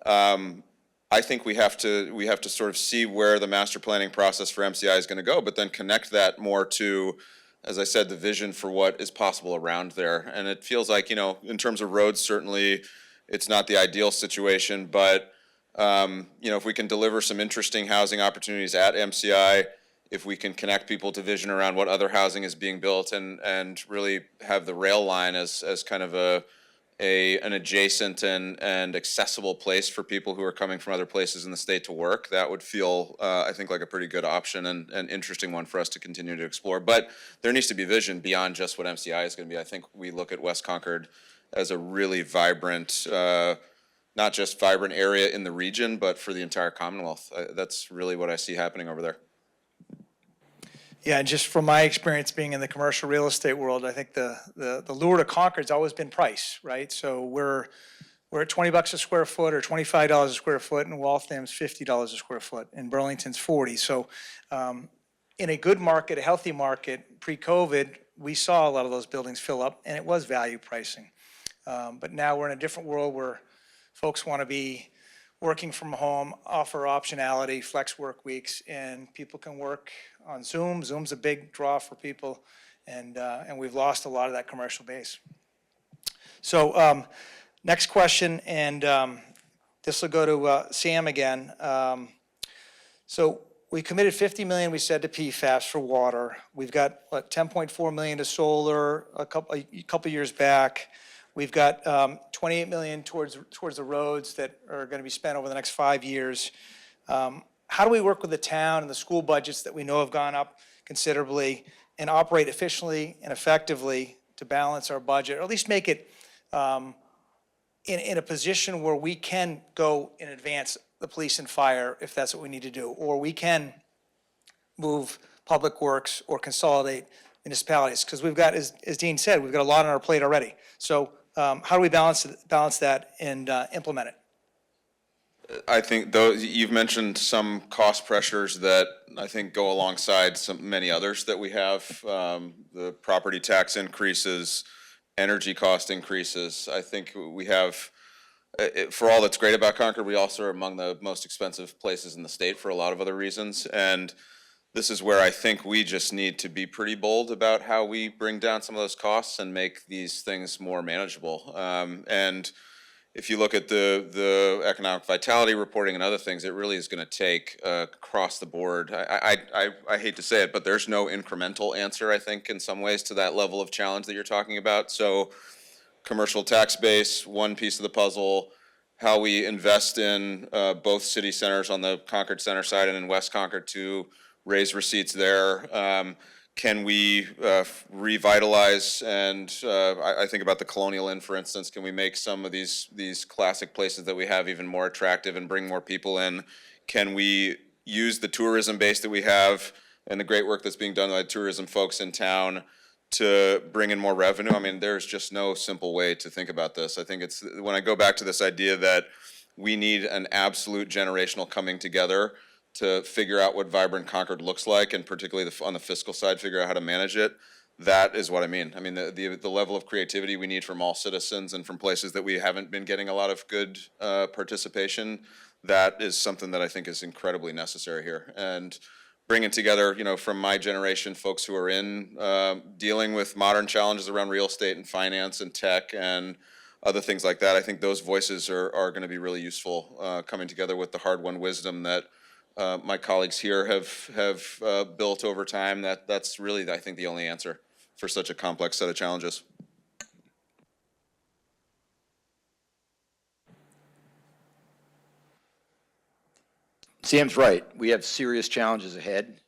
[SPEAKER 7] I think we have to sort of see where the master planning process for MCI is going to go, but then connect that more to, as I said, the vision for what is possible around there. And it feels like, in terms of roads, certainly it's not the ideal situation, but If we can deliver some interesting housing opportunities at MCI, if we can connect people to vision around what other housing is being built and really have the rail line as kind of an adjacent and accessible place for people who are coming from other places in the state to work, that would feel, I think, like a pretty good option and an interesting one for us to continue to explore. But there needs to be vision beyond just what MCI is going to be. I think we look at West Concord as a really vibrant, not just vibrant area in the region, but for the entire Commonwealth. That's really what I see happening over there.
[SPEAKER 3] Yeah, and just from my experience being in the commercial real estate world, I think the lure to Concord's always been price, right? So we're at $20 a square foot or $25 a square foot, and Waltham's $50 a square foot, and Burlington's 40. So in a good market, a healthy market, pre-COVID, we saw a lot of those buildings fill up, and it was value pricing. But now we're in a different world where folks want to be working from home, offer optionality, flex work weeks, and people can work on Zoom. Zoom's a big draw for people, and we've lost a lot of that commercial base. So next question, and this will go to Sam again. So we committed $50 million, we said, to PFAS for water. We've got, what, $10.4 million to solar a couple years back. We've got $28 million towards the roads that are going to be spent over the next 5 years. How do we work with the town and the school budgets that we know have gone up considerably and operate efficiently and effectively to balance our budget, or at least make it in a position where we can go in advance the police and fire if that's what we need to do, or we can move public works or consolidate municipalities, because we've got, as Dean said, we've got a lot on our plate already. So how do we balance that and implement it?
[SPEAKER 7] I think you've mentioned some cost pressures that I think go alongside many others that we have. The property tax increases, energy cost increases. I think we have, for all that's great about Concord, we also are among the most expensive places in the state for a lot of other reasons. And this is where I think we just need to be pretty bold about how we bring down some of those costs and make these things more manageable. And if you look at the economic vitality reporting and other things, it really is going to take across the board. I hate to say it, but there's no incremental answer, I think, in some ways to that level of challenge that you're talking about. So commercial tax base, one piece of the puzzle. How we invest in both city centers on the Concord Center side and in West Concord to raise receipts there. Can we revitalize and I think about the Colonial Inn, for instance. Can we make some of these classic places that we have even more attractive and bring more people in? Can we use the tourism base that we have and the great work that's being done by tourism folks in town to bring in more revenue? I mean, there's just no simple way to think about this. I think it's when I go back to this idea that we need an absolute generational coming together to figure out what vibrant Concord looks like, and particularly on the fiscal side, figure out how to manage it. That is what I mean. I mean, the level of creativity we need from all citizens and from places that we haven't been getting a lot of good participation, that is something that I think is incredibly necessary here. And bringing together, from my generation, folks who are in dealing with modern challenges around real estate and finance and tech and other things like that, I think those voices are going to be really useful, coming together with the hard-won wisdom that my colleagues here have built over time. That's really, I think, the only answer for such a complex set of challenges.
[SPEAKER 6] Sam's right. We have serious challenges ahead.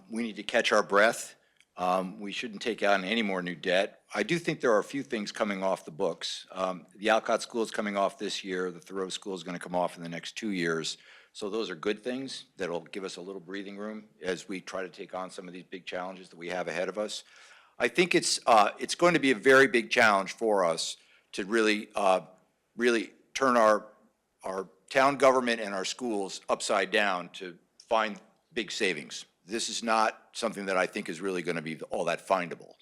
[SPEAKER 6] We need to catch our breath. We shouldn't take on any more new debt. I do think there are a few things coming off the books. The Alcott School is coming off this year. The Thoreau School is going to come off in the next 2 years. So those are good things that'll give us a little breathing room as we try to take on some of these big challenges that we have ahead of us. I think it's going to be a very big challenge for us to really turn our town government and our schools upside down to find big savings. This is not something that I think is really going to be all that findable.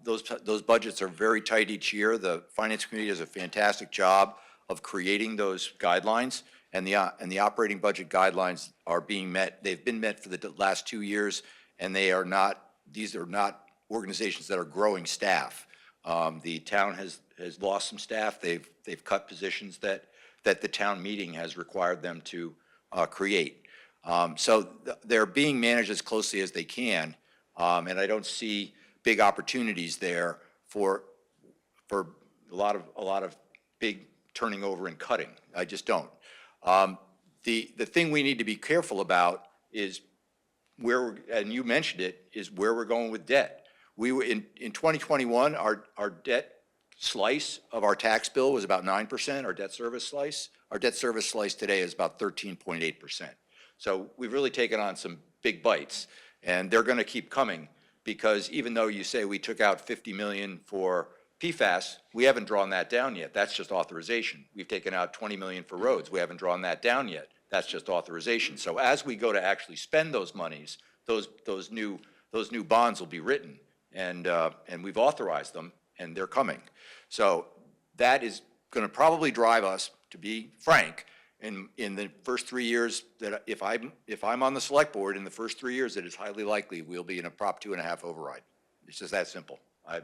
[SPEAKER 6] Those budgets are very tight each year. The Finance Committee does a fantastic job of creating those guidelines. And the operating budget guidelines are being met. They've been met for the last 2 years, and these are not organizations that are growing staff. The town has lost some staff. They've cut positions that that the town meeting has required them to create. So they're being managed as closely as they can, and I don't see big opportunities there for a lot of big turning over and cutting. I just don't. The thing we need to be careful about is and you mentioned it, is where we're going with debt. We were in 2021, our debt slice of our tax bill was about 9%, our debt service slice. Our debt service slice today is about 13.8%. So we've really taken on some big bites, and they're going to keep coming, because even though you say we took out 50 million for PFAS, we haven't drawn that down yet. That's just authorization. We've taken out 20 million for roads. We haven't drawn that down yet. That's just authorization. So as we go to actually spend those monies, those new bonds will be written, and we've authorized them, and they're coming. So that is going to probably drive us, to be frank, in the first 3 years, that if I'm on the select board, in the first 3 years, it is highly likely we'll be in a Prop 2.5 override. It's just that simple. I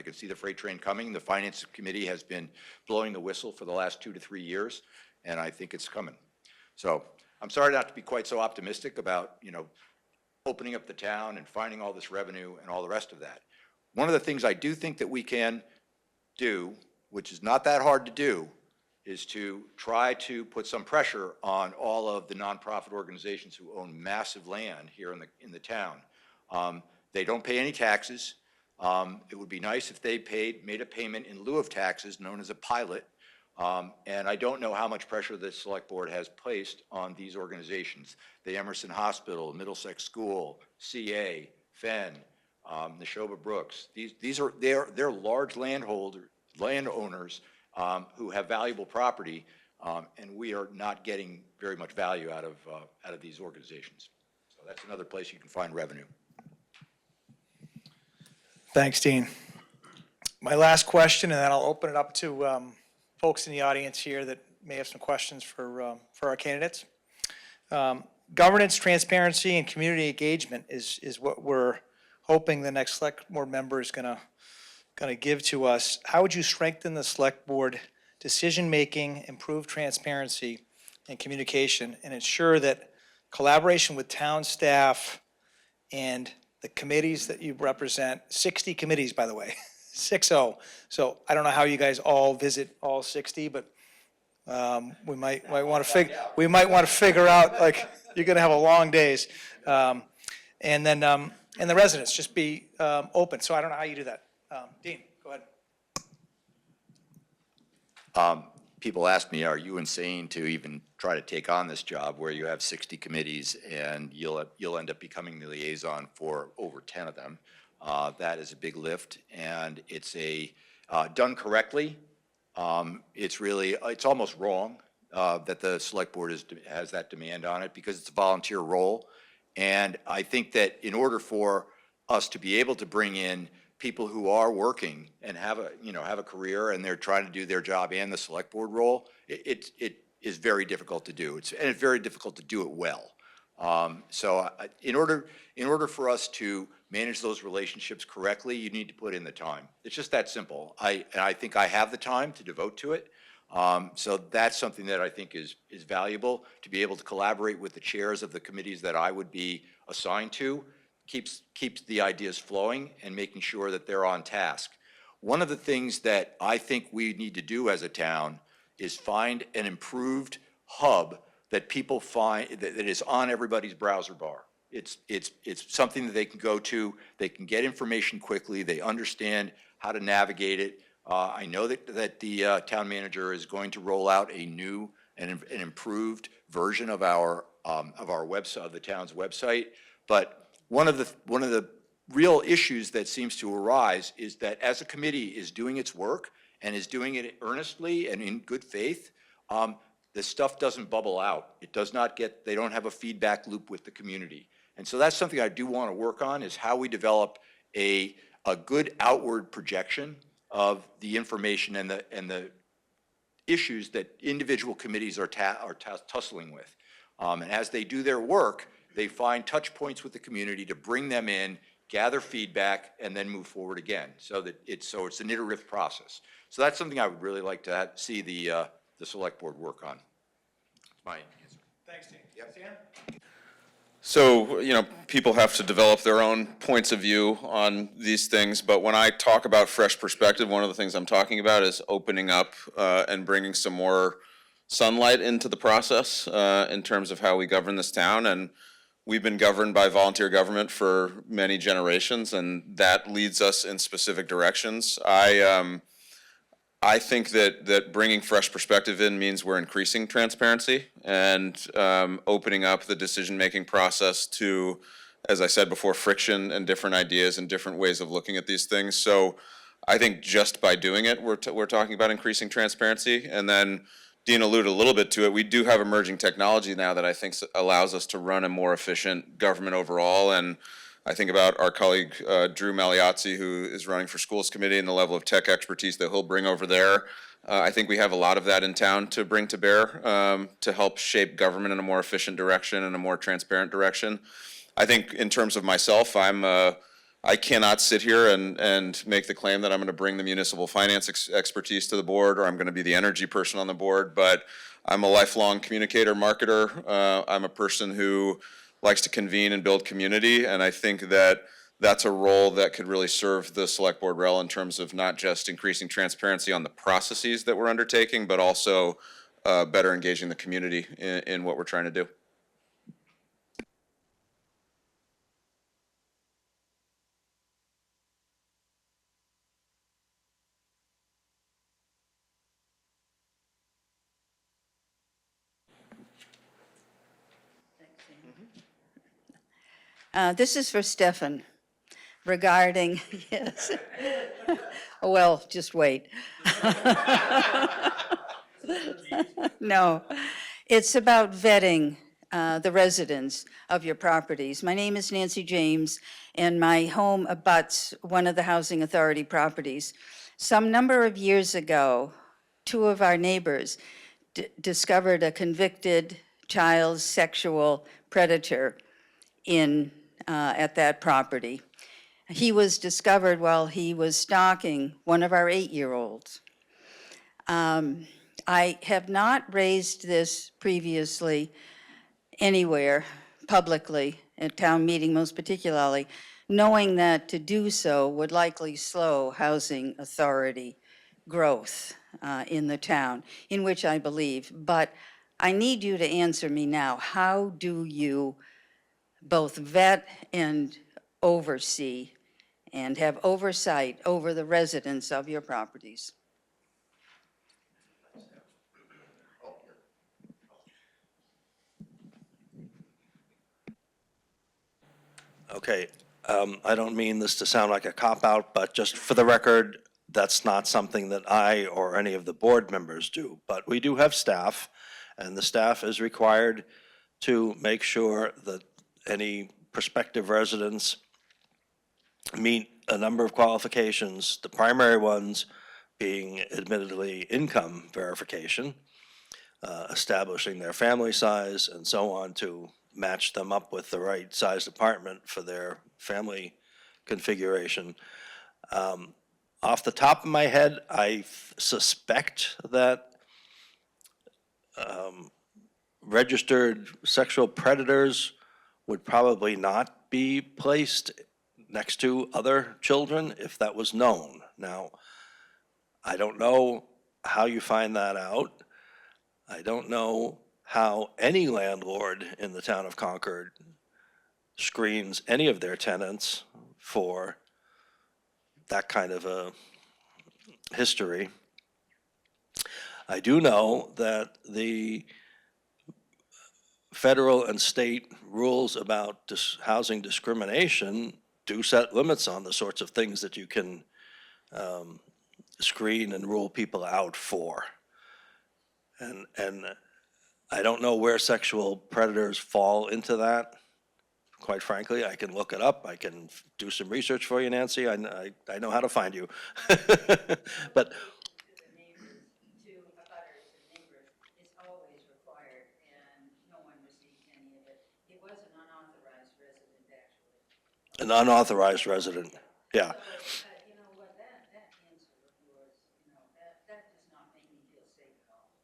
[SPEAKER 6] can see the freight train coming. The Finance Committee has been blowing the whistle for the last 2 to 3 years, and I think it's coming. So I'm sorry not to be quite so optimistic about, opening up the town and finding all this revenue and all the rest of that. One of the things I do think that we can do, which is not that hard to do, is to try to put some pressure on all of the nonprofit organizations who own massive land here in the town. They don't pay any taxes. It would be nice if they made a payment in lieu of taxes, known as a pilot. And I don't know how much pressure the select board has placed on these organizations. The Emerson Hospital, Middlesex School, CA, Fenn, Neshoba Brooks. They're large landowners who have valuable property, and we are not getting very much value out of these organizations. So that's another place you can find revenue.
[SPEAKER 3] Thanks, Dean. My last question, and then I'll open it up to folks in the audience here that may have some questions for our candidates. Governance, transparency, and community engagement is what we're hoping the next select board member is going to give to us. How would you strengthen the select board decision-making, improve transparency and communication, and ensure that collaboration with town staff and the committees that you represent, 60 committees, by the way, 6-0. So I don't know how you guys all visit all 60, but we might want to figure out, like, you're going to have a long days. And then and the residents just be open. So I don't know how you do that. Dean, go ahead.
[SPEAKER 6] People ask me, are you insane to even try to take on this job where you have 60 committees and you'll end up becoming the liaison for over 10 of them? That is a big lift, and it's done correctly. It's almost wrong that the select board has that demand on it, because it's a volunteer role. And I think that in order for us to be able to bring in people who are working and have a career, and they're trying to do their job and the select board role, it is very difficult to do. It's very difficult to do it well. So in order for us to manage those relationships correctly, you need to put in the time. It's just that simple. I think I have the time to devote to it. So that's something that I think is valuable, to be able to collaborate with the chairs of the committees that I would be assigned to. Keeps the ideas flowing and making sure that they're on task. One of the things that I think we need to do as a town is find an improved hub that people find that is on everybody's browser bar. It's something that they can go to, they can get information quickly, they understand how to navigate it. I know that the town manager is going to roll out a new and an improved version of our website, of the town's website. But one of the real issues that seems to arise is that as a committee is doing its work and is doing it earnestly and in good faith, the stuff doesn't bubble out. They don't have a feedback loop with the community. And so that's something I do want to work on, is how we develop a good outward projection of the information and the issues that individual committees are tussling with. And as they do their work, they find touch points with the community to bring them in, gather feedback, and then move forward again. So it's an iterative process. So that's something I would really like to see the the select board work on. That's my answer.
[SPEAKER 1] Thanks, Dan.
[SPEAKER 6] Yep.
[SPEAKER 1] Dan?
[SPEAKER 7] So, people have to develop their own points of view on these things, but when I talk about fresh perspective, one of the things I'm talking about is opening up and bringing some more sunlight into the process in terms of how we govern this town. And we've been governed by volunteer government for many generations, and that leads us in specific directions. I think that bringing fresh perspective in means we're increasing transparency and opening up the decision-making process to, as I said before, friction and different ideas and different ways of looking at these things. So I think just by doing it, we're talking about increasing transparency. And then Dean alluded a little bit to it. We do have emerging technology now that I think allows us to run a more efficient government overall. And I think about our colleague Drew Magliazzi, who is running for schools committee, and the level of tech expertise that he'll bring over there. I think we have a lot of that in town to bring to bear to help shape government in a more efficient direction and a more transparent direction. I think in terms of myself, I cannot sit here and make the claim that I'm going to bring the municipal finance expertise to the board, or I'm going to be the energy person on the board, but I'm a lifelong communicator, marketer. I'm a person who likes to convene and build community, and I think that that's a role that could really serve the select board well in terms of not just increasing transparency on the processes that we're undertaking, but also better engaging the community in what we're trying to do.
[SPEAKER 8] This is for Stefan regarding, yes. Well, just wait. No, it's about vetting the residents of your properties. My name is Nancy James, and my home abuts one of the Housing Authority properties. Some number of years ago, two of our neighbors discovered a convicted child sexual predator at that property. He was discovered while he was stalking one of our 8-year-olds. I have not raised this previously anywhere publicly, at town meeting most particularly, knowing that to do so would likely slow housing authority growth in the town, in which I believe. But I need you to answer me now. How do you both vet and oversee and have oversight over the residents of your properties?
[SPEAKER 4] Okay, I don't mean this to sound like a cop-out, but just for the record, that's not something that I or any of the board members do. But we do have staff, and the staff is required to make sure that any prospective residents meet a number of qualifications, the primary ones being admittedly income verification, establishing their family size and so on to match them up with the right sized apartment for their family configuration. Off the top of my head, I suspect that registered sexual predators would probably not be placed next to other children if that was known. Now, I don't know how you find that out. I don't know how any landlord in the town of Concord screens any of their tenants for that kind of a history. I do know that the federal and state rules about housing discrimination do set limits on the sorts of things that you can screen and rule people out for. And I don't know where sexual predators fall into that. Quite frankly, I can look it up. I can do some research for you, Nancy. I know how to find you. But an unauthorized resident, yeah.
[SPEAKER 8] You know what, that answer of yours, that does not make me feel safe at all.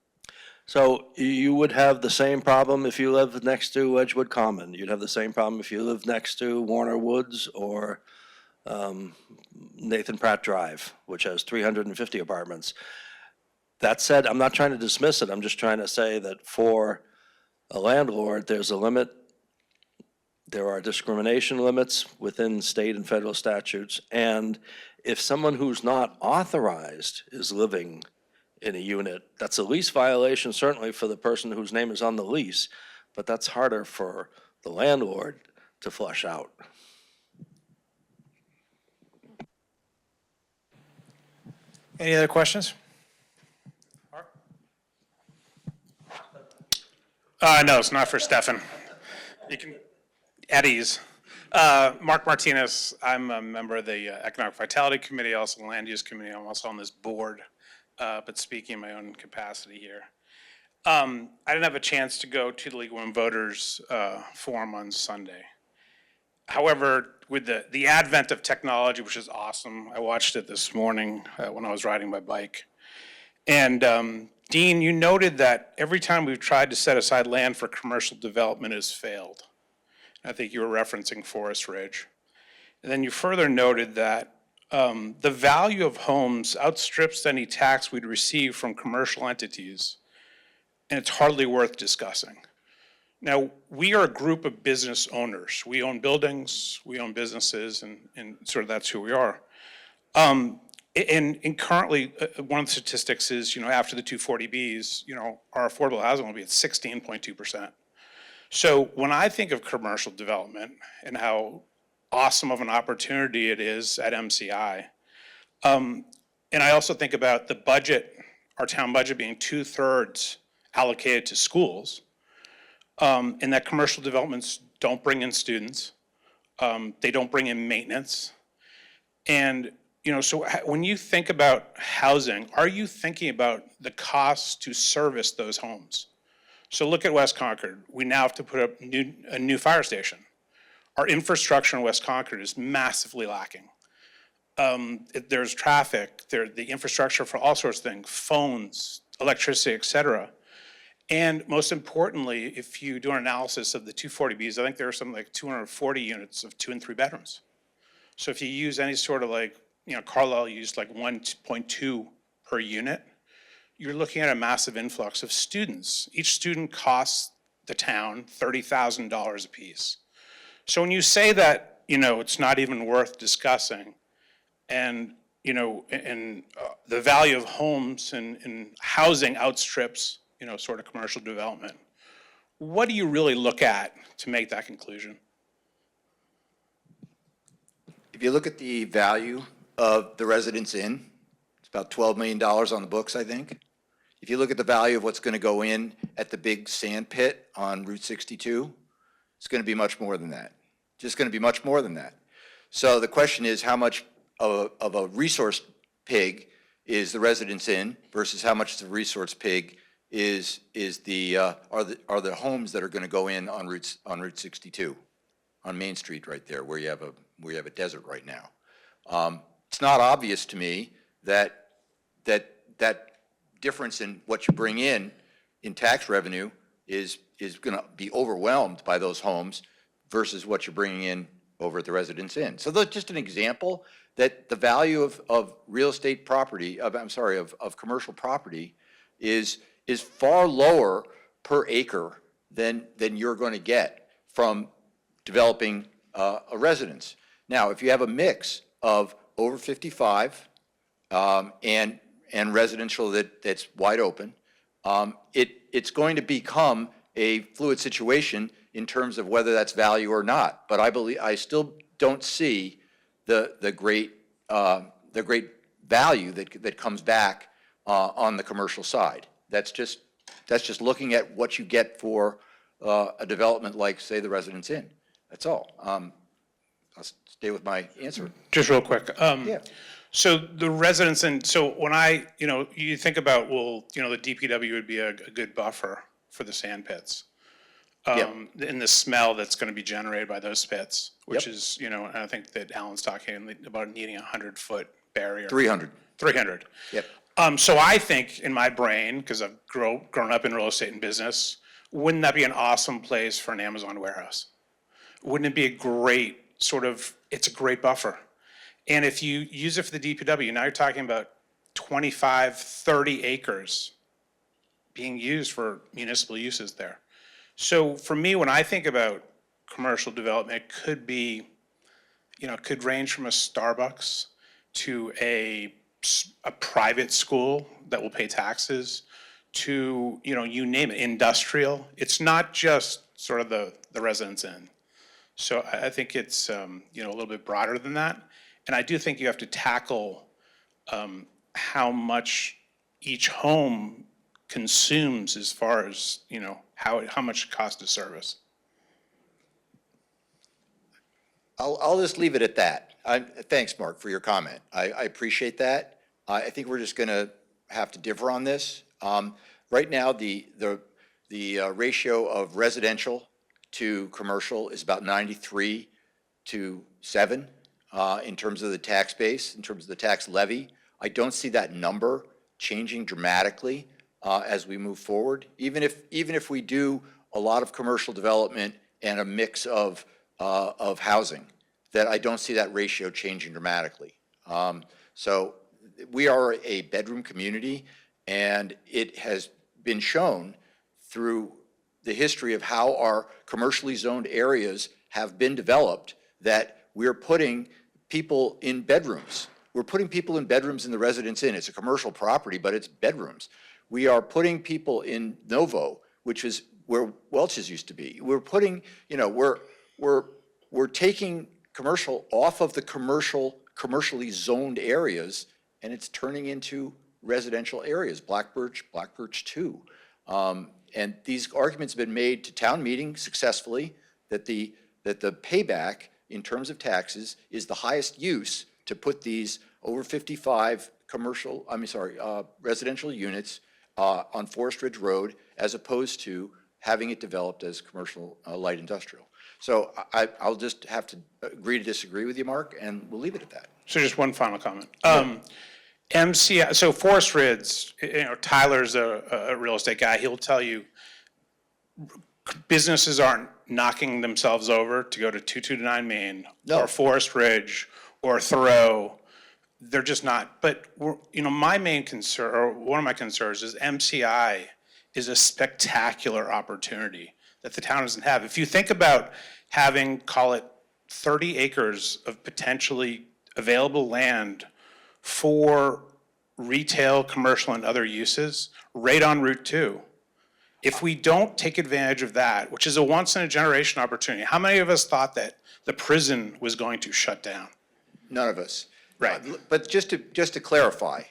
[SPEAKER 4] So you would have the same problem if you lived next to Edgewood Common. You'd have the same problem if you lived next to Warner Woods or Nathan Pratt Drive, which has 350 apartments. That said, I'm not trying to dismiss it. I'm just trying to say that for a landlord, there's a limit. There are discrimination limits within state and federal statutes. And if someone who's not authorized is living in a unit, that's a lease violation, certainly for the person whose name is on the lease, but that's harder for the landlord to flush out.
[SPEAKER 3] Any other questions?
[SPEAKER 9] No, it's not for Stefan. You can, Eddie's. Mark Martinez, I'm a member of the Economic Vitality Committee, also the Land Use Committee. I'm also on this board, but speaking in my own capacity here. I didn't have a chance to go to the League of Women Voters forum on Sunday. However, with the advent of technology, which is awesome, I watched it this morning when I was riding my bike. And Dean, you noted that every time we've tried to set aside land for commercial development, it has failed. I think you were referencing Forest Ridge. And then you further noted that the value of homes outstrips any tax we'd receive from commercial entities, and it's hardly worth discussing. Now, we are a group of business owners. We own buildings, we own businesses, and sort of that's who we are. And currently, one of the statistics is, after the 240Bs, our affordable housing will be at 16.2%. So when I think of commercial development and how awesome of an opportunity it is at MCI, and I also think about the budget, our town budget being 2/3 allocated to schools, and that commercial developments don't bring in students, they don't bring in maintenance. And, so when you think about housing, are you thinking about the costs to service those homes? So look at West Concord. We now have to put up a new fire station. Our infrastructure in West Concord is massively lacking. There's traffic, the infrastructure for all sorts of things, phones, electricity, et cetera. And most importantly, if you do an analysis of the 240Bs, I think there are something like 240 units of 2 and 3 bedrooms. So if you use any sort of Carlisle used 1.2 per unit, you're looking at a massive influx of students. Each student costs the town $30,000 apiece. So when you say that, it's not even worth discussing, and, the value of homes and housing outstrips, sort of commercial development, what do you really look at to make that conclusion?
[SPEAKER 6] If you look at the value of the Residence Inn, it's about $12 million on the books, I think. If you look at the value of what's going to go in at the big sand pit on Route 62, it's going to be much more than that. Just going to be much more than that. So the question is, how much of a resource pig is the Residence Inn versus how much the resource pig are the homes that are going to go in on Route 62, on Main Street right there, where you have a desert right now. It's not obvious to me that difference in what you bring in tax revenue is going to be overwhelmed by those homes versus what you're bringing in over at the Residence Inn. So that's just an example that the value of real estate property, of commercial property is far lower per acre than you're going to get from developing a residence. Now, if you have a mix of over 55 and residential that's wide open, it's going to become a fluid situation in terms of whether that's value or not. But I still don't see the great value that comes back on the commercial side. That's just looking at what you get for a development like, say, the Residence Inn. That's all. I'll stay with my answer.
[SPEAKER 9] Just real quick.
[SPEAKER 6] Yeah.
[SPEAKER 9] So the Residence Inn, so when you think about, the DPW would be a good buffer for the sand pits. And the smell that's going to be generated by those pits, which is, and I think that Alan's talking about needing a 100-foot barrier.
[SPEAKER 6] 300.
[SPEAKER 9] 300.
[SPEAKER 6] Yep.
[SPEAKER 9] So I think in my brain, because I've grown up in real estate and business, wouldn't that be an awesome place for an Amazon warehouse? Wouldn't it be a great it's a great buffer. And if you use it for the DPW, now you're talking about 25, 30 acres being used for municipal uses there. So for me, when I think about commercial development, it could be, it could range from a Starbucks to a private school that will pay taxes to, you name it, industrial. It's not just sort of the residence inn. So I think it's, a little bit broader than that. And I do think you have to tackle how much each home consumes as far as, how much it costs to service.
[SPEAKER 6] I'll just leave it at that. Thanks, Mark, for your comment. I appreciate that. I think we're just going to have to differ on this. Right now, the ratio of residential to commercial is about 93 to 7 in terms of the tax base, in terms of the tax levy. I don't see that number changing dramatically as we move forward. Even if we do a lot of commercial development and a mix of housing, that I don't see that ratio changing dramatically. So we are a bedroom community, and it has been shown through the history of how our commercially zoned areas have been developed that we're putting people in bedrooms. We're putting people in bedrooms in the Residence Inn. It's a commercial property, but it's bedrooms. We are putting people in Novo, which is where Welch's used to be. We're putting, we're taking commercial off of the commercially zoned areas, and it's turning into residential areas, Black Birch 2. And these arguments have been made to town meeting successfully that the payback in terms of taxes is the highest use to put these over 55 residential units on Forest Ridge Road as opposed to having it developed as commercial light industrial. So I'll just have to agree to disagree with you, Mark, and we'll leave it at that.
[SPEAKER 9] So just one final comment. MCI, so Forest Ridge, Tyler's a real estate guy. He'll tell you businesses aren't knocking themselves over to go to 229 Main or Forest Ridge or Thoreau. They're just not. But my main concern, or one of my concerns, is MCI is a spectacular opportunity that the town doesn't have. If you think about having, call it 30 acres of potentially available land for retail, commercial, and other uses right on Route 2. If we don't take advantage of that, which is a once-in-a-generation opportunity, how many of us thought that the prison was going to shut down?
[SPEAKER 6] None of us.
[SPEAKER 9] Right.
[SPEAKER 6] But just to clarify,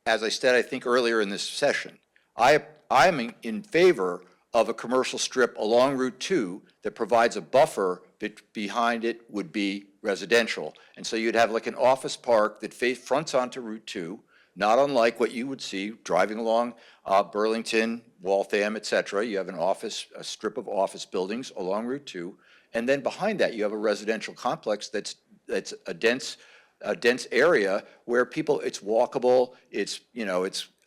[SPEAKER 6] as I said, I think earlier in this session, I'm in favor of a commercial strip along Route 2 that provides a buffer, behind it would be residential. And so you'd have like an office park that fronts onto Route 2, not unlike what you would see driving along Burlington, Waltham, et cetera. You have a strip of office buildings along Route 2. And then behind that, you have a residential complex that's a dense area where people, it's walkable, it's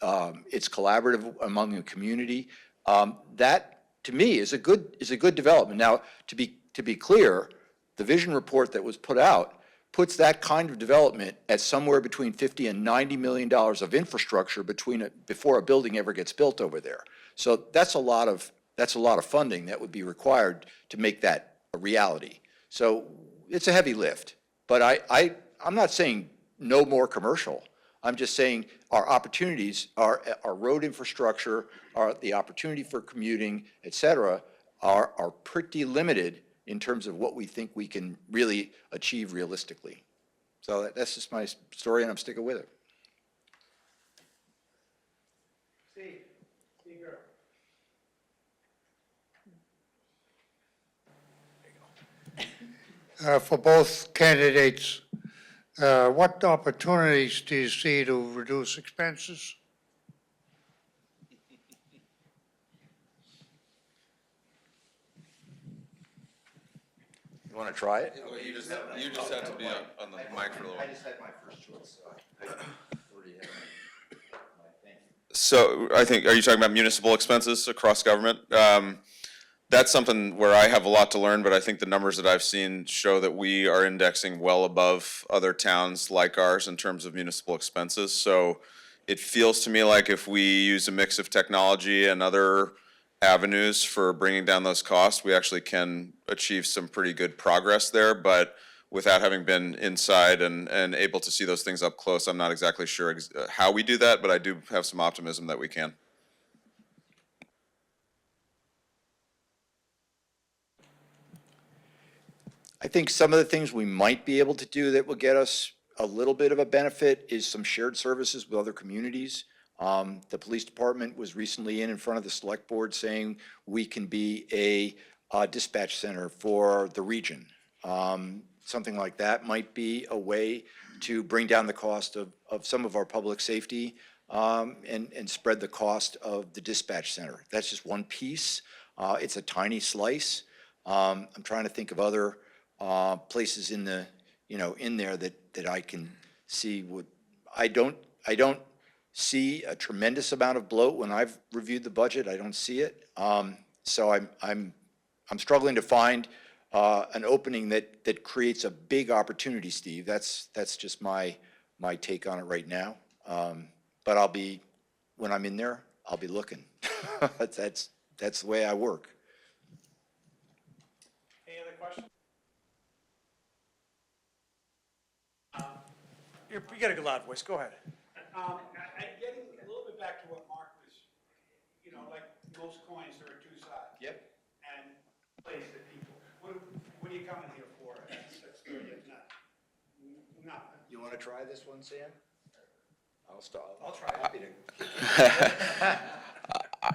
[SPEAKER 6] collaborative among the community. That, to me, is a good development. Now, to be clear, the vision report that was put out puts that kind of development at somewhere between $50 and $90 million of infrastructure before a building ever gets built over there. So that's a lot of funding that would be required to make that a reality. So it's a heavy lift. But I'm not saying no more commercial. I'm just saying our opportunities, our road infrastructure, the opportunity for commuting, et cetera, are pretty limited in terms of what we think we can really achieve realistically. So that's just my story, and I'm sticking with it.
[SPEAKER 10] For both candidates, what opportunities do you see to reduce expenses?
[SPEAKER 6] You want to try it?
[SPEAKER 7] You just have to be on the mic for a little while.
[SPEAKER 6] just had my first choice, so I already had it.
[SPEAKER 7] So I think, are you talking about municipal expenses across government? That's something where I have a lot to learn, but I think the numbers that I've seen show that we are indexing well above other towns like ours in terms of municipal expenses. So it feels to me like if we use a mix of technology and other avenues for bringing down those costs, we actually can achieve some pretty good progress there. But without having been inside and able to see those things up close, I'm not exactly sure how we do that, but I do have some optimism that we can.
[SPEAKER 6] I think some of the things we might be able to do that will get us a little bit of a benefit is some shared services with other communities. The police department was recently in front of the select board saying we can be a dispatch center for the region. Something like that might be a way to bring down the cost of some of our public safety and spread the cost of the dispatch center. That's just one piece. It's a tiny slice. I'm trying to think of other places in the, in there that I can see would, I don't see a tremendous amount of bloat when I've reviewed the budget. I don't see it. So I'm struggling to find an opening that creates a big opportunity, Steve. That's just my take on it right now. But when I'm in there, I'll be looking. That's the way I work.
[SPEAKER 1] Any other questions?
[SPEAKER 3] You got a loud voice, go ahead.
[SPEAKER 1] Getting a little bit back to what Mark was, like most coins, there are two sides.
[SPEAKER 6] Yep.
[SPEAKER 1] And plays that people, what are you coming here for? That's nothing.
[SPEAKER 6] You want to try this one, Sam? I'll stop.
[SPEAKER 1] I'll try it.
[SPEAKER 6] Happy to.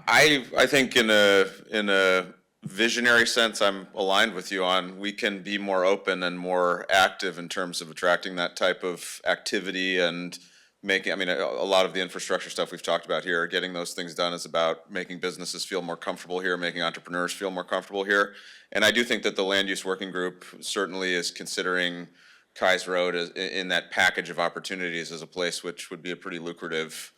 [SPEAKER 7] I think in a visionary sense, I'm aligned with you on, we can be more open and more active in terms of attracting that type of activity and making, a lot of the infrastructure stuff we've talked about here, getting those things done is about making businesses feel more comfortable here, making entrepreneurs feel more comfortable here. And I do think that the land use working group certainly is considering Kai's Road in that package of opportunities as a place which would be a pretty lucrative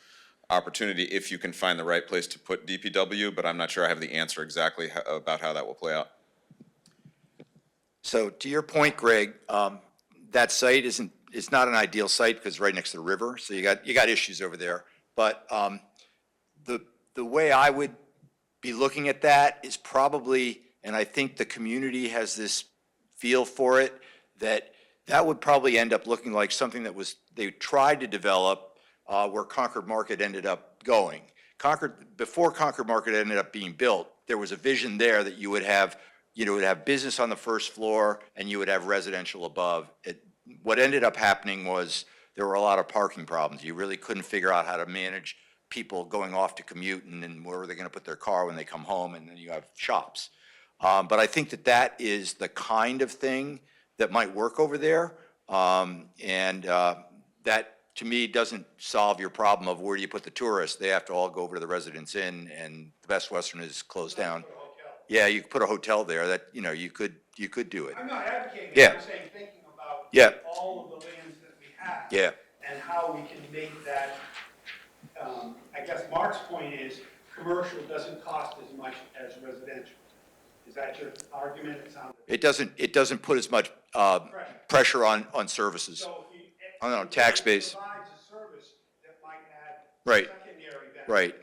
[SPEAKER 7] opportunity if you can find the right place to put DPW, but I'm not sure I have the answer exactly about how that will play out.
[SPEAKER 6] So to your point, Greg, that site it's not an ideal site because it's right next to the river, so you got issues over there. But the way I would be looking at that is probably, and I think the community has this feel for it, that would probably end up looking like something they tried to develop where Concord Market ended up going. Before Concord Market ended up being built, there was a vision there that you would have business on the first floor and you would have residential above. What ended up happening was there were a lot of parking problems. You really couldn't figure out how to manage people going off to commute and then where were they gonna put their car when they come home, and then you have shops. But I think that is the kind of thing that might work over there. That to me doesn't solve your problem of where do you put the tourists. They have to all go over to the Residence Inn, and the Best Western is closed down. Yeah, you could put a hotel there that, you could do it.
[SPEAKER 1] I'm not advocating,
[SPEAKER 6] Yeah.
[SPEAKER 1] I'm saying thinking about
[SPEAKER 6] Yeah.
[SPEAKER 1] all of the lands that we have.
[SPEAKER 6] Yeah.
[SPEAKER 1] And how we can make that, I guess Mark's point is, commercial doesn't cost as much as residential. Is that your argument? It sounds.
[SPEAKER 6] It doesn't put as much pressure on services.
[SPEAKER 1] So if you.
[SPEAKER 6] I don't know, tax base.
[SPEAKER 1] Provides a service that might add.
[SPEAKER 6] Right.
[SPEAKER 1] Secondary benefits.
[SPEAKER 6] Right.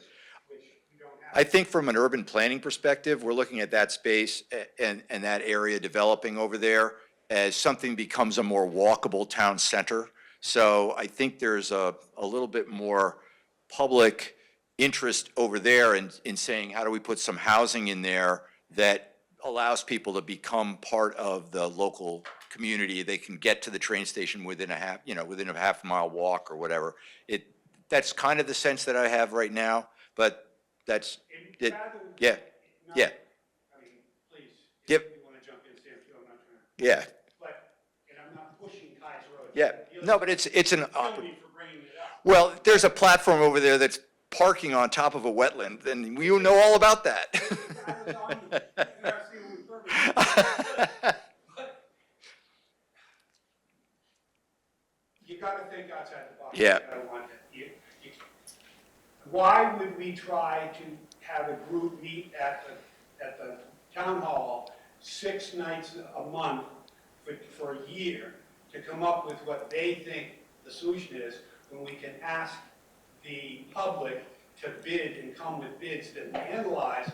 [SPEAKER 1] Which we don't have.
[SPEAKER 6] I think from an urban planning perspective, we're looking at that space and that area developing over there as something becomes a more walkable town center. So I think there's a little bit more public interest over there in saying, how do we put some housing in there that allows people to become part of the local community. They can get to the train station within a half mile walk or whatever. That's kind of the sense that I have right now, but that's,
[SPEAKER 1] Yeah.
[SPEAKER 6] yeah.
[SPEAKER 1] I mean, please.
[SPEAKER 6] Yep.
[SPEAKER 1] If you want to jump in, Sam, too, I'm not trying to.
[SPEAKER 6] Yeah,
[SPEAKER 1] And I'm not pushing Kai's Road.
[SPEAKER 6] yeah. No, but it's an,
[SPEAKER 1] Kill me for bringing it up.
[SPEAKER 6] well, there's a platform over there that's parking on top of a wetland, and we know all about that.
[SPEAKER 1] I was on you. You gotta see who was perfect. But you gotta think outside the box.
[SPEAKER 6] Yeah.
[SPEAKER 1] You gotta want it.
[SPEAKER 11] why would we try to have a group meet at the town hall 6 nights a month for a year to come up with what they think the solution is, when we can ask the public to bid and come with bids that we analyze,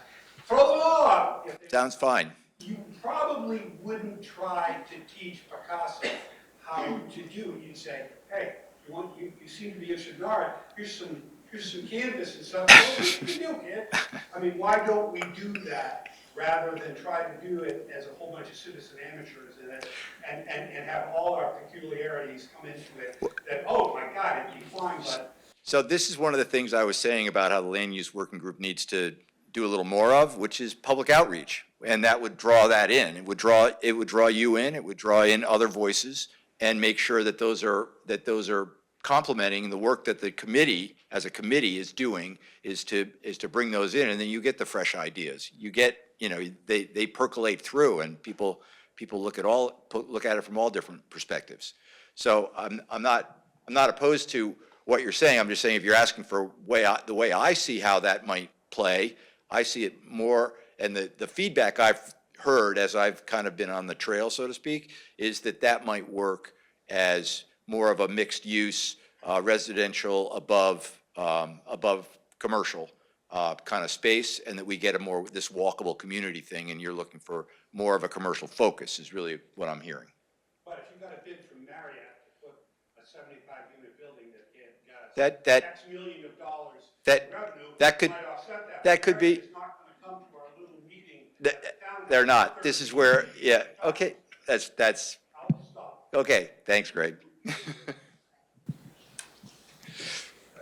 [SPEAKER 11] throw them all out.
[SPEAKER 6] Sounds fine.
[SPEAKER 11] You probably wouldn't try to teach Picasso how to do. You'd say, hey, you seem to be interested in art, here's some canvas and stuff. Oh, you can do, kid. I mean, why don't we do that rather than try to do it as a whole bunch of citizen amateurs in it and have all our peculiarities come into it that, oh my God, it'd be fine, but.
[SPEAKER 6] So this is one of the things I was saying about how the land use working group needs to do a little more of, which is public outreach. And that would draw that in. It would draw you in, it would draw in other voices and make sure that those are complementing the work that the committee, as a committee, is doing, is to bring those in, and then you get the fresh ideas. You get, they percolate through, and people look at it from all different perspectives. So I'm not opposed to what you're saying. I'm just saying, if you're asking for the way I see how that might play, I see it more, and the feedback I've heard as I've kind of been on the trail, so to speak, is that might work as more of a mixed use, residential above commercial kind of space, and that we get this walkable community thing, and you're looking for more of a commercial focus is really what I'm hearing.
[SPEAKER 11] But if you got a bid from Marriott to put a 75-unit building that got
[SPEAKER 6] That
[SPEAKER 11] X million of dollars
[SPEAKER 6] that-
[SPEAKER 11] in revenue,
[SPEAKER 6] that could-
[SPEAKER 11] might offset that.
[SPEAKER 6] that could be-
[SPEAKER 11] Marriott is not gonna come to our little meeting at the town
[SPEAKER 6] They're
[SPEAKER 11] hall.
[SPEAKER 6] not. This is where, yeah, okay, that's,
[SPEAKER 11] I'll stop.
[SPEAKER 6] okay, thanks, Greg.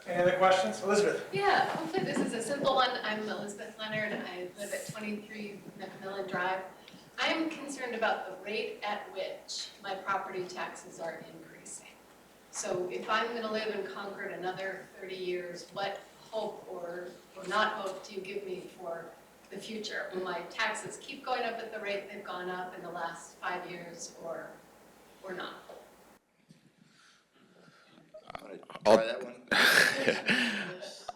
[SPEAKER 3] Any other questions? Elizabeth?
[SPEAKER 12] Yeah, hopefully this is a simple one. I'm Elizabeth Leonard. I live at 23 Macmillan Drive. I'm concerned about the rate at which my property taxes are increasing. So if I'm going to live in Concord another 30 years, what hope or not hope do you give me for the future? Will my taxes keep going up at the rate they've gone up in the last 5 years or not?
[SPEAKER 6] Try that one?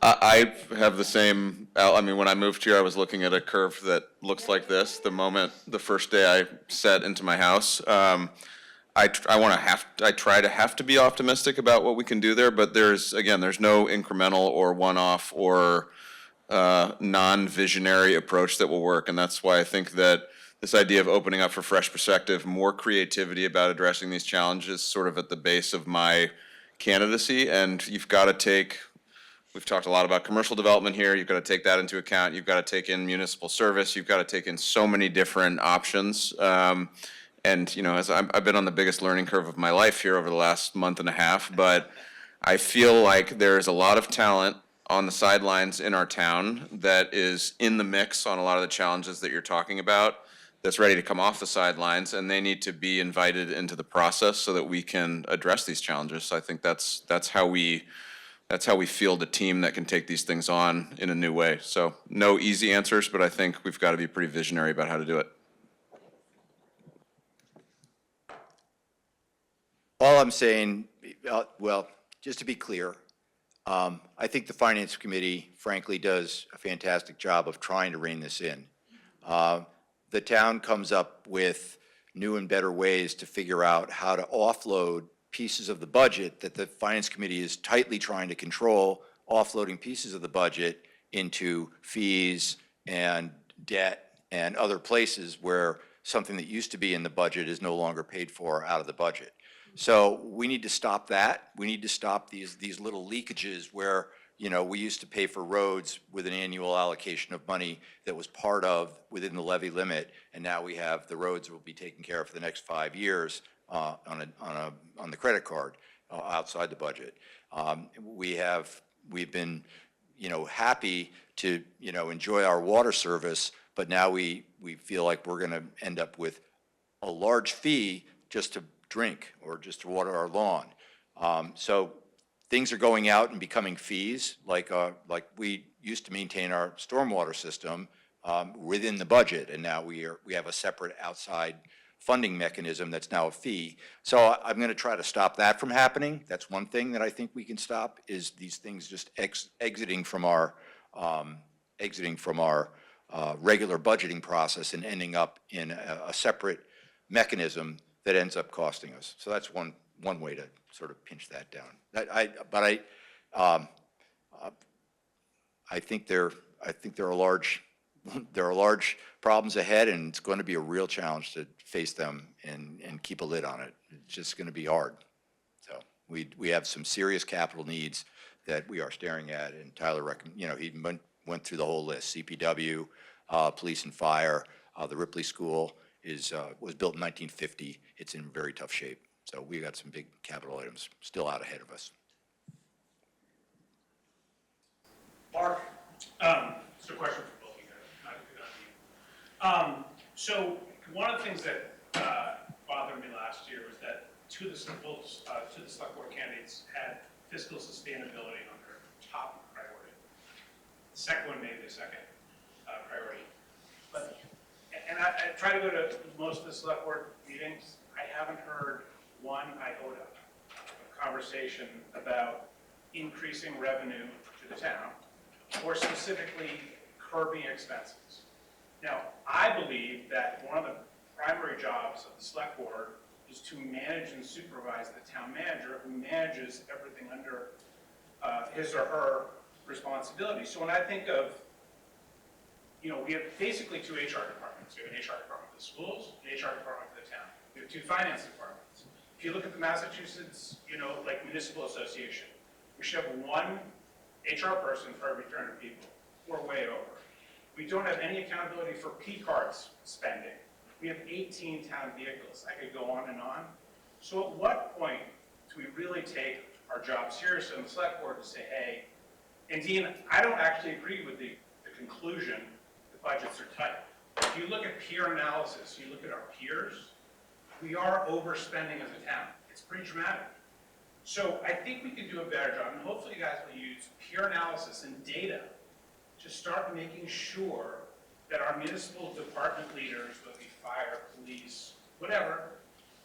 [SPEAKER 7] I have the same, I mean, when I moved here, I was looking at a curve that looks like this the first day I set into my house. I try to have to be optimistic about what we can do there, but there's no incremental or one-off or non-visionary approach that will work. And that's why I think that this idea of opening up for fresh perspective, more creativity about addressing these challenges, sort of at the base of my candidacy. And you've got to we've talked a lot about commercial development here. You've got to take that into account. You've got to take in municipal service. You've got to take in so many different options. And, as I've been on the biggest learning curve of my life here over the last month and a half, but I feel like there's a lot of talent on the sidelines in our town that is in the mix on a lot of the challenges that you're talking about, that's ready to come off the sidelines, and they need to be invited into the process so that we can address these challenges. So I think that's how we field a team that can take these things on in a new way. So no easy answers, but I think we've got to be pretty visionary about how to do it.
[SPEAKER 6] All I'm saying, well, just to be clear, I think the Finance Committee frankly does a fantastic job of trying to rein this in. The town comes up with new and better ways to figure out how to offload pieces of the budget that the Finance Committee is tightly trying to control, offloading pieces of the budget into fees and debt and other places where something that used to be in the budget is no longer paid for out of the budget. So we need to stop that. We need to stop these little leakages where, we used to pay for roads with an annual allocation of money that was part of within the levy limit, and now we have the roads will be taken care of for the next 5 years on the credit card outside the budget. We've been, happy to, enjoy our water service, but now we feel like we're going to end up with a large fee just to drink or just to water our lawn. So things are going out and becoming fees, like we used to maintain our stormwater system within the budget, and now we have a separate outside funding mechanism that's now a fee. So I'm going to try to stop that from happening. That's one thing that I think we can stop, is these things just exiting from our regular budgeting process and ending up in a separate mechanism that ends up costing us. So that's one way to sort of pinch that down. I think there are large problems ahead, and it's going to be a real challenge to face them and keep a lid on it. It's just going to be hard. So we have some serious capital needs that we are staring at, and Tyler he went through the whole list: CPW, police and fire. The Ripley School was built in 1950. It's in very tough shape. So we got some big capital items still out ahead of us.
[SPEAKER 9] Mark, it's a question for both of you guys, not good on you. So one of the things that bothered me last year was that two of the select board candidates had fiscal sustainability on their top priority. The second one may be the second priority. And I try to go to most of the select board meetings. I haven't heard one iota of conversation about increasing revenue to the town, or specifically curbing expenses. Now, I believe that one of the primary jobs of the select board is to manage and supervise the town manager, who manages everything under his or her responsibility. So when I think of, we have basically two HR departments. We have an HR department for the schools, an HR department for the town. We have two finance departments. If you look at the Massachusetts, municipal association, we should have one HR person for every 300 people. We're way over. We don't have any accountability for P-cards spending. We have 18 town vehicles. I could go on and on. So at what point do we really take our job seriously on the select board to say, hey, and Dean, I don't actually agree with the conclusion that budgets are tight. If you look at peer analysis, you look at our peers, we are overspending as a town. It's pretty dramatic. So I think we can do a better job, and hopefully you guys will use peer analysis and data to start making sure that our municipal department leaders, whether it be fire, police, whatever,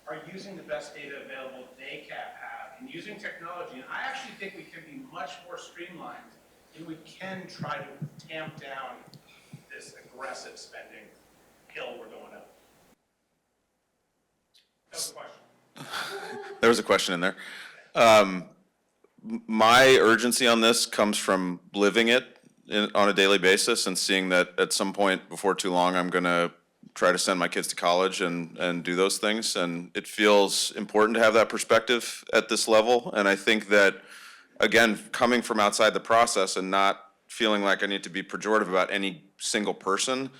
[SPEAKER 9] are using the best data available they can have and using technology. And I actually think we can be much more streamlined, and we can try to tamp down this aggressive spending hill we're going up. That was a question.
[SPEAKER 7] There was a question in there. My urgency on this comes from living it on a daily basis and seeing that at some point before too long, I'm going to try to send my kids to college and do those things. And it feels important to have that perspective at this level. And I think that, again, coming from outside the process and not feeling like I need to be pejorative about any single person,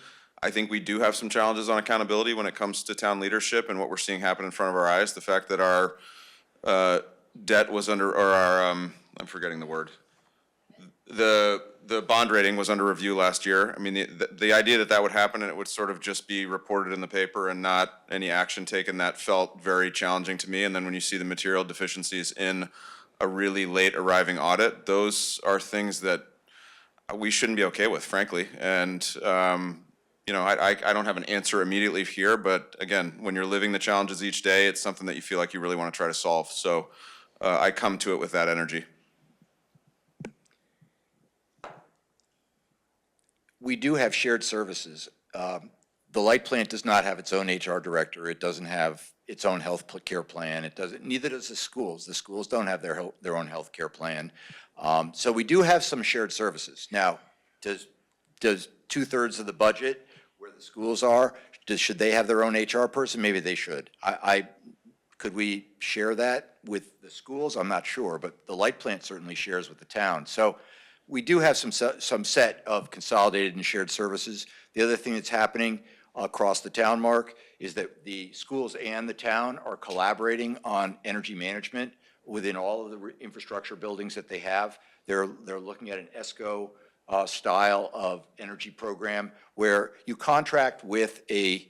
[SPEAKER 7] I think we do have some challenges on accountability when it comes to town leadership and what we're seeing happen in front of our eyes. The fact that our debt was under, or our, I'm forgetting the word. The bond rating was under review last year. I mean, the idea that that would happen and it would sort of just be reported in the paper and not any action taken, that felt very challenging to me. And then when you see the material deficiencies in a really late arriving audit, those are things that we shouldn't be okay with, frankly. And, I don't have an answer immediately here, but again, when you're living the challenges each day, it's something that you feel like you really want to try to solve. So I come to it with that energy.
[SPEAKER 6] We do have shared services. The light plant does not have its own HR director. It doesn't have its own health care plan. Neither does the schools. The schools don't have their own health care plan. So we do have some shared services. Now, does 2/3 of the budget where the schools are, should they have their own HR person? Maybe they should. Could we share that with the schools? I'm not sure, but the light plant certainly shares with the town. So we do have some set of consolidated and shared services. The other thing that's happening across the town, Mark, is that the schools and the town are collaborating on energy management within all of the infrastructure buildings that they have. They're looking at an ESCO style of energy program where you contract with a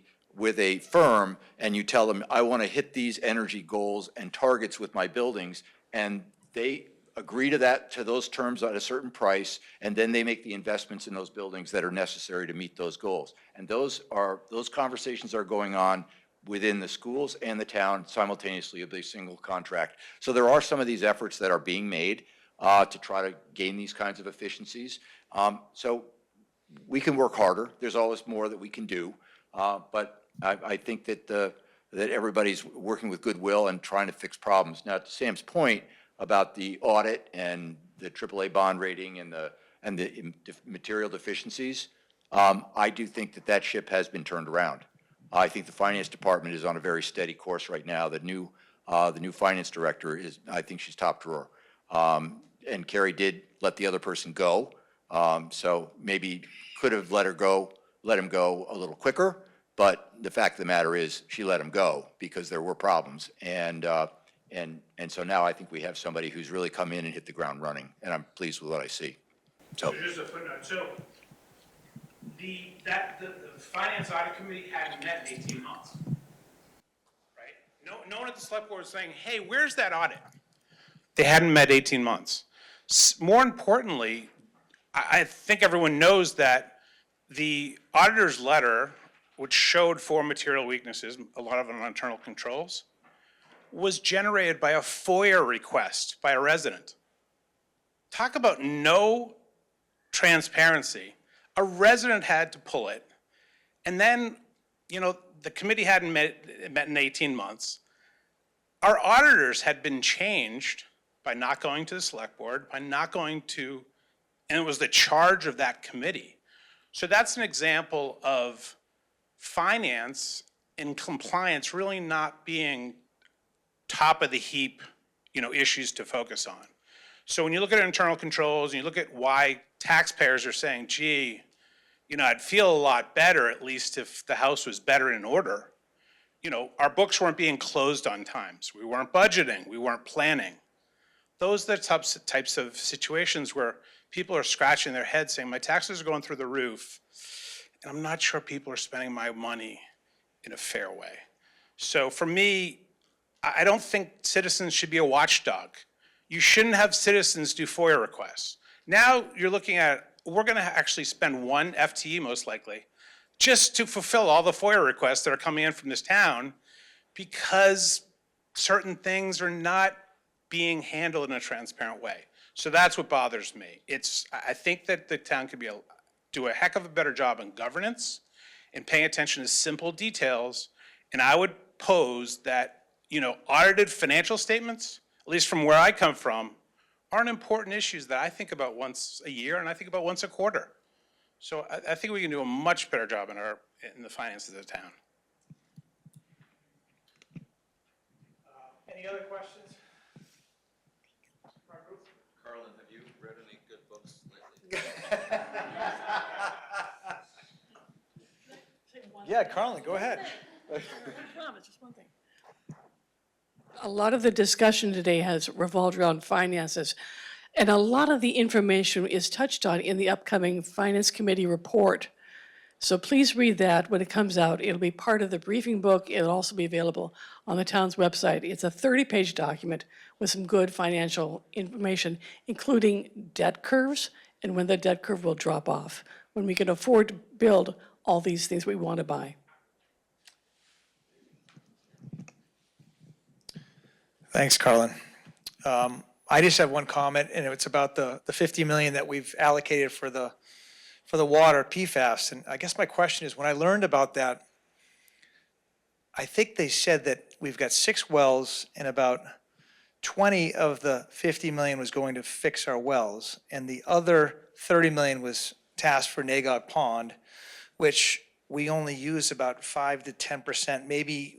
[SPEAKER 6] firm and you tell them, I want to hit these energy goals and targets with my buildings, and they agree to those terms at a certain price, and then they make the investments in those buildings that are necessary to meet those goals. And those conversations are going on within the schools and the town simultaneously of a single contract. So there are some of these efforts that are being made to try to gain these kinds of efficiencies. So we can work harder. There's always more that we can do. But I think that that everybody's working with goodwill and trying to fix problems. Now, to Sam's point about the audit and the AAA bond rating and the material deficiencies, I do think that that ship has been turned around. I think the finance department is on a very steady course right now. The new finance director is, I think she's top drawer. And Carrie did let the other person go. So maybe could have let him go a little quicker. But the fact of the matter is she let him go because there were problems. And so now I think we have somebody who's really come in and hit the ground running. And I'm pleased with what I see. So.
[SPEAKER 9] Just a footnote, so the finance audit committee hadn't met in 18 months, right? No one at the select board was saying, hey, where's that audit? They hadn't met 18 months. More importantly, I think everyone knows that the auditor's letter, which showed 4 material weaknesses, a lot of them on internal controls, was generated by a FOIA request by a resident. Talk about no transparency. A resident had to pull it. And then, the committee hadn't met in 18 months. Our auditors had been changed by not going to the select board, by not going to, and it was the charge of that committee. So that's an example of finance and compliance really not being top of the heap, issues to focus on. So when you look at internal controls and you look at why taxpayers are saying, gee, I'd feel a lot better at least if the house was better in order. Our books weren't being closed on times. We weren't budgeting. We weren't planning. Those are the types of situations where people are scratching their heads saying, my taxes are going through the roof, and I'm not sure people are spending my money in a fair way. So for me, I don't think citizens should be a watchdog. You shouldn't have citizens do FOIA requests. Now you're looking at, we're going to actually spend 1 FTE most likely just to fulfill all the FOIA requests that are coming in from this town because certain things are not being handled in a transparent way. So that's what bothers me. I think that the town could do a heck of a better job in governance and paying attention to simple details. And I would pose that, audited financial statements, at least from where I come from, aren't important issues that I think about once a year and I think about once a quarter. So I think we can do a much better job in the finances of the town. Any other questions?
[SPEAKER 4] Carlin, have you read any good books lately?
[SPEAKER 3] Yeah, Carlin, go ahead.
[SPEAKER 5] Just one thing. A lot of the discussion today has revolved around finances, and a lot of the information is touched on in the upcoming Finance Committee report. So please read that when it comes out. It'll be part of the briefing book. It'll also be available on the town's website. It's a 30-page document with some good financial information, including debt curves and when the debt curve will drop off, when we can afford to build all these things we want to buy.
[SPEAKER 3] Thanks, Carlin. I just have one comment, and it's about the 50 million that we've allocated for the water PFAS. And I guess my question is, when I learned about that, I think they said that we've got 6 wells and about 20 of the 50 million was going to fix our wells, and the other 30 million was tasked for Nagog Pond, which we only use about 5 to 10%, maybe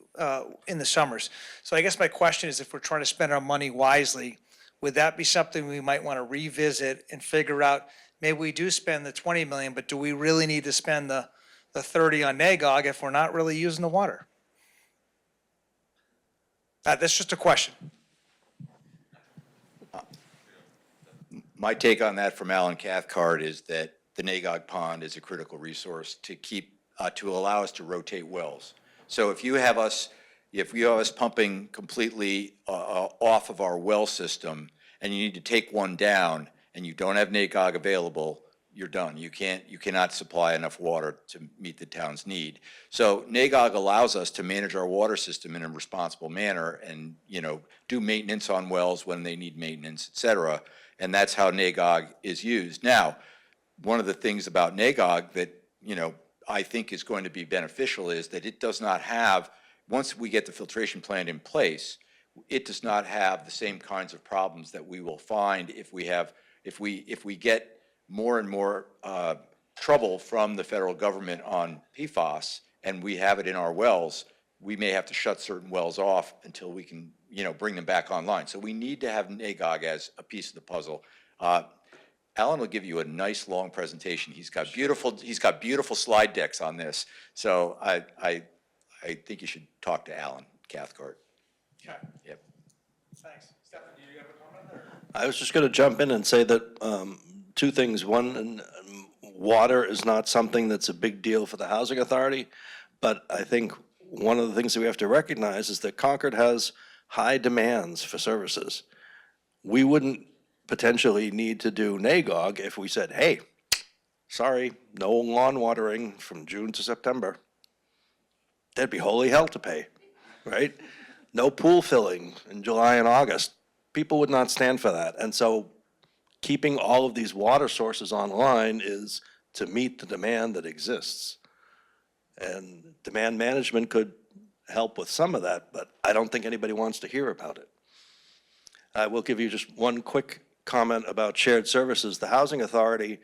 [SPEAKER 3] in the summers. So I guess my question is, if we're trying to spend our money wisely, would that be something we might want to revisit and figure out, maybe we do spend the 20 million, but do we really need to spend the 30 on Nagog if we're not really using the water? That's just a question.
[SPEAKER 6] My take on that from Alan Cathcart is that the Nagog Pond is a critical resource to allow us to rotate wells. So if you have us pumping completely off of our well system and you need to take one down and you don't have Nagog available, you're done. You cannot supply enough water to meet the town's need. So NAGOG allows us to manage our water system in a responsible manner and, do maintenance on wells when they need maintenance, et cetera. And that's how NAGOG is used. Now, one of the things about NAGOG that, I think is going to be beneficial is that it does not have, once we get the filtration plant in place, it does not have the same kinds of problems that we will find if we get more and more trouble from the federal government on PFAS, and we have it in our wells. We may have to shut certain wells off until we can, bring them back online. So we need to have NAGOG as a piece of the puzzle. Alan will give you a nice long presentation. He's got beautiful slide decks on this. So I think you should talk to Alan Cathcart.
[SPEAKER 3] Okay,
[SPEAKER 6] Yep.
[SPEAKER 3] thanks. Stefan, do you have a comment?
[SPEAKER 4] I was just going to jump in and say that two things. One, water is not something that's a big deal for the housing authority, but I think one of the things that we have to recognize is that Concord has high demands for services. We wouldn't potentially need to do NAGOG if we said, hey, sorry, no lawn watering from June to September. That'd be holy hell to pay, right? No pool filling in July and August. People would not stand for that. And so keeping all of these water sources online is to meet the demand that exists. And demand management could help with some of that, but I don't think anybody wants to hear about it. I will give you just one quick comment about shared services. The Housing Authority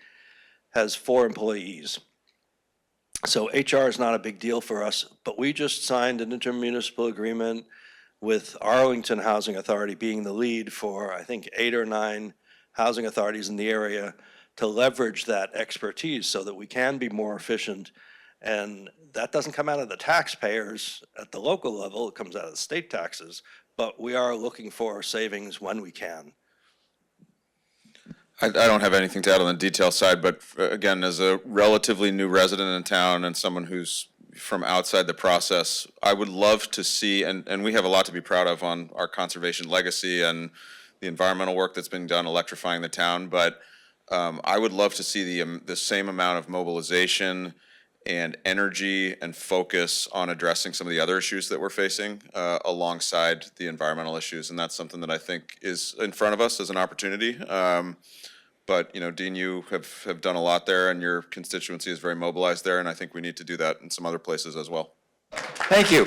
[SPEAKER 4] has 4 employees. So HR is not a big deal for us, but we just signed an intermunicipal agreement with Arlington Housing Authority being the lead for, I think, 8 or 9 housing authorities in the area to leverage that expertise so that we can be more efficient. And that doesn't come out of the taxpayers at the local level, it comes out of the state taxes, but we are looking for savings when we can.
[SPEAKER 7] I don't have anything to add on the detail side, but again, as a relatively new resident in town and someone who's from outside the process, I would love to see, and we have a lot to be proud of on our conservation legacy and the environmental work that's been done electrifying the town, but I would love to see the same amount of mobilization and energy and focus on addressing some of the other issues that we're facing alongside the environmental issues, and that's something that I think is in front of us as an opportunity. But, Dean, you have done a lot there, and your constituency is very mobilized there, and I think we need to do that in some other places as well.
[SPEAKER 6] Thank you.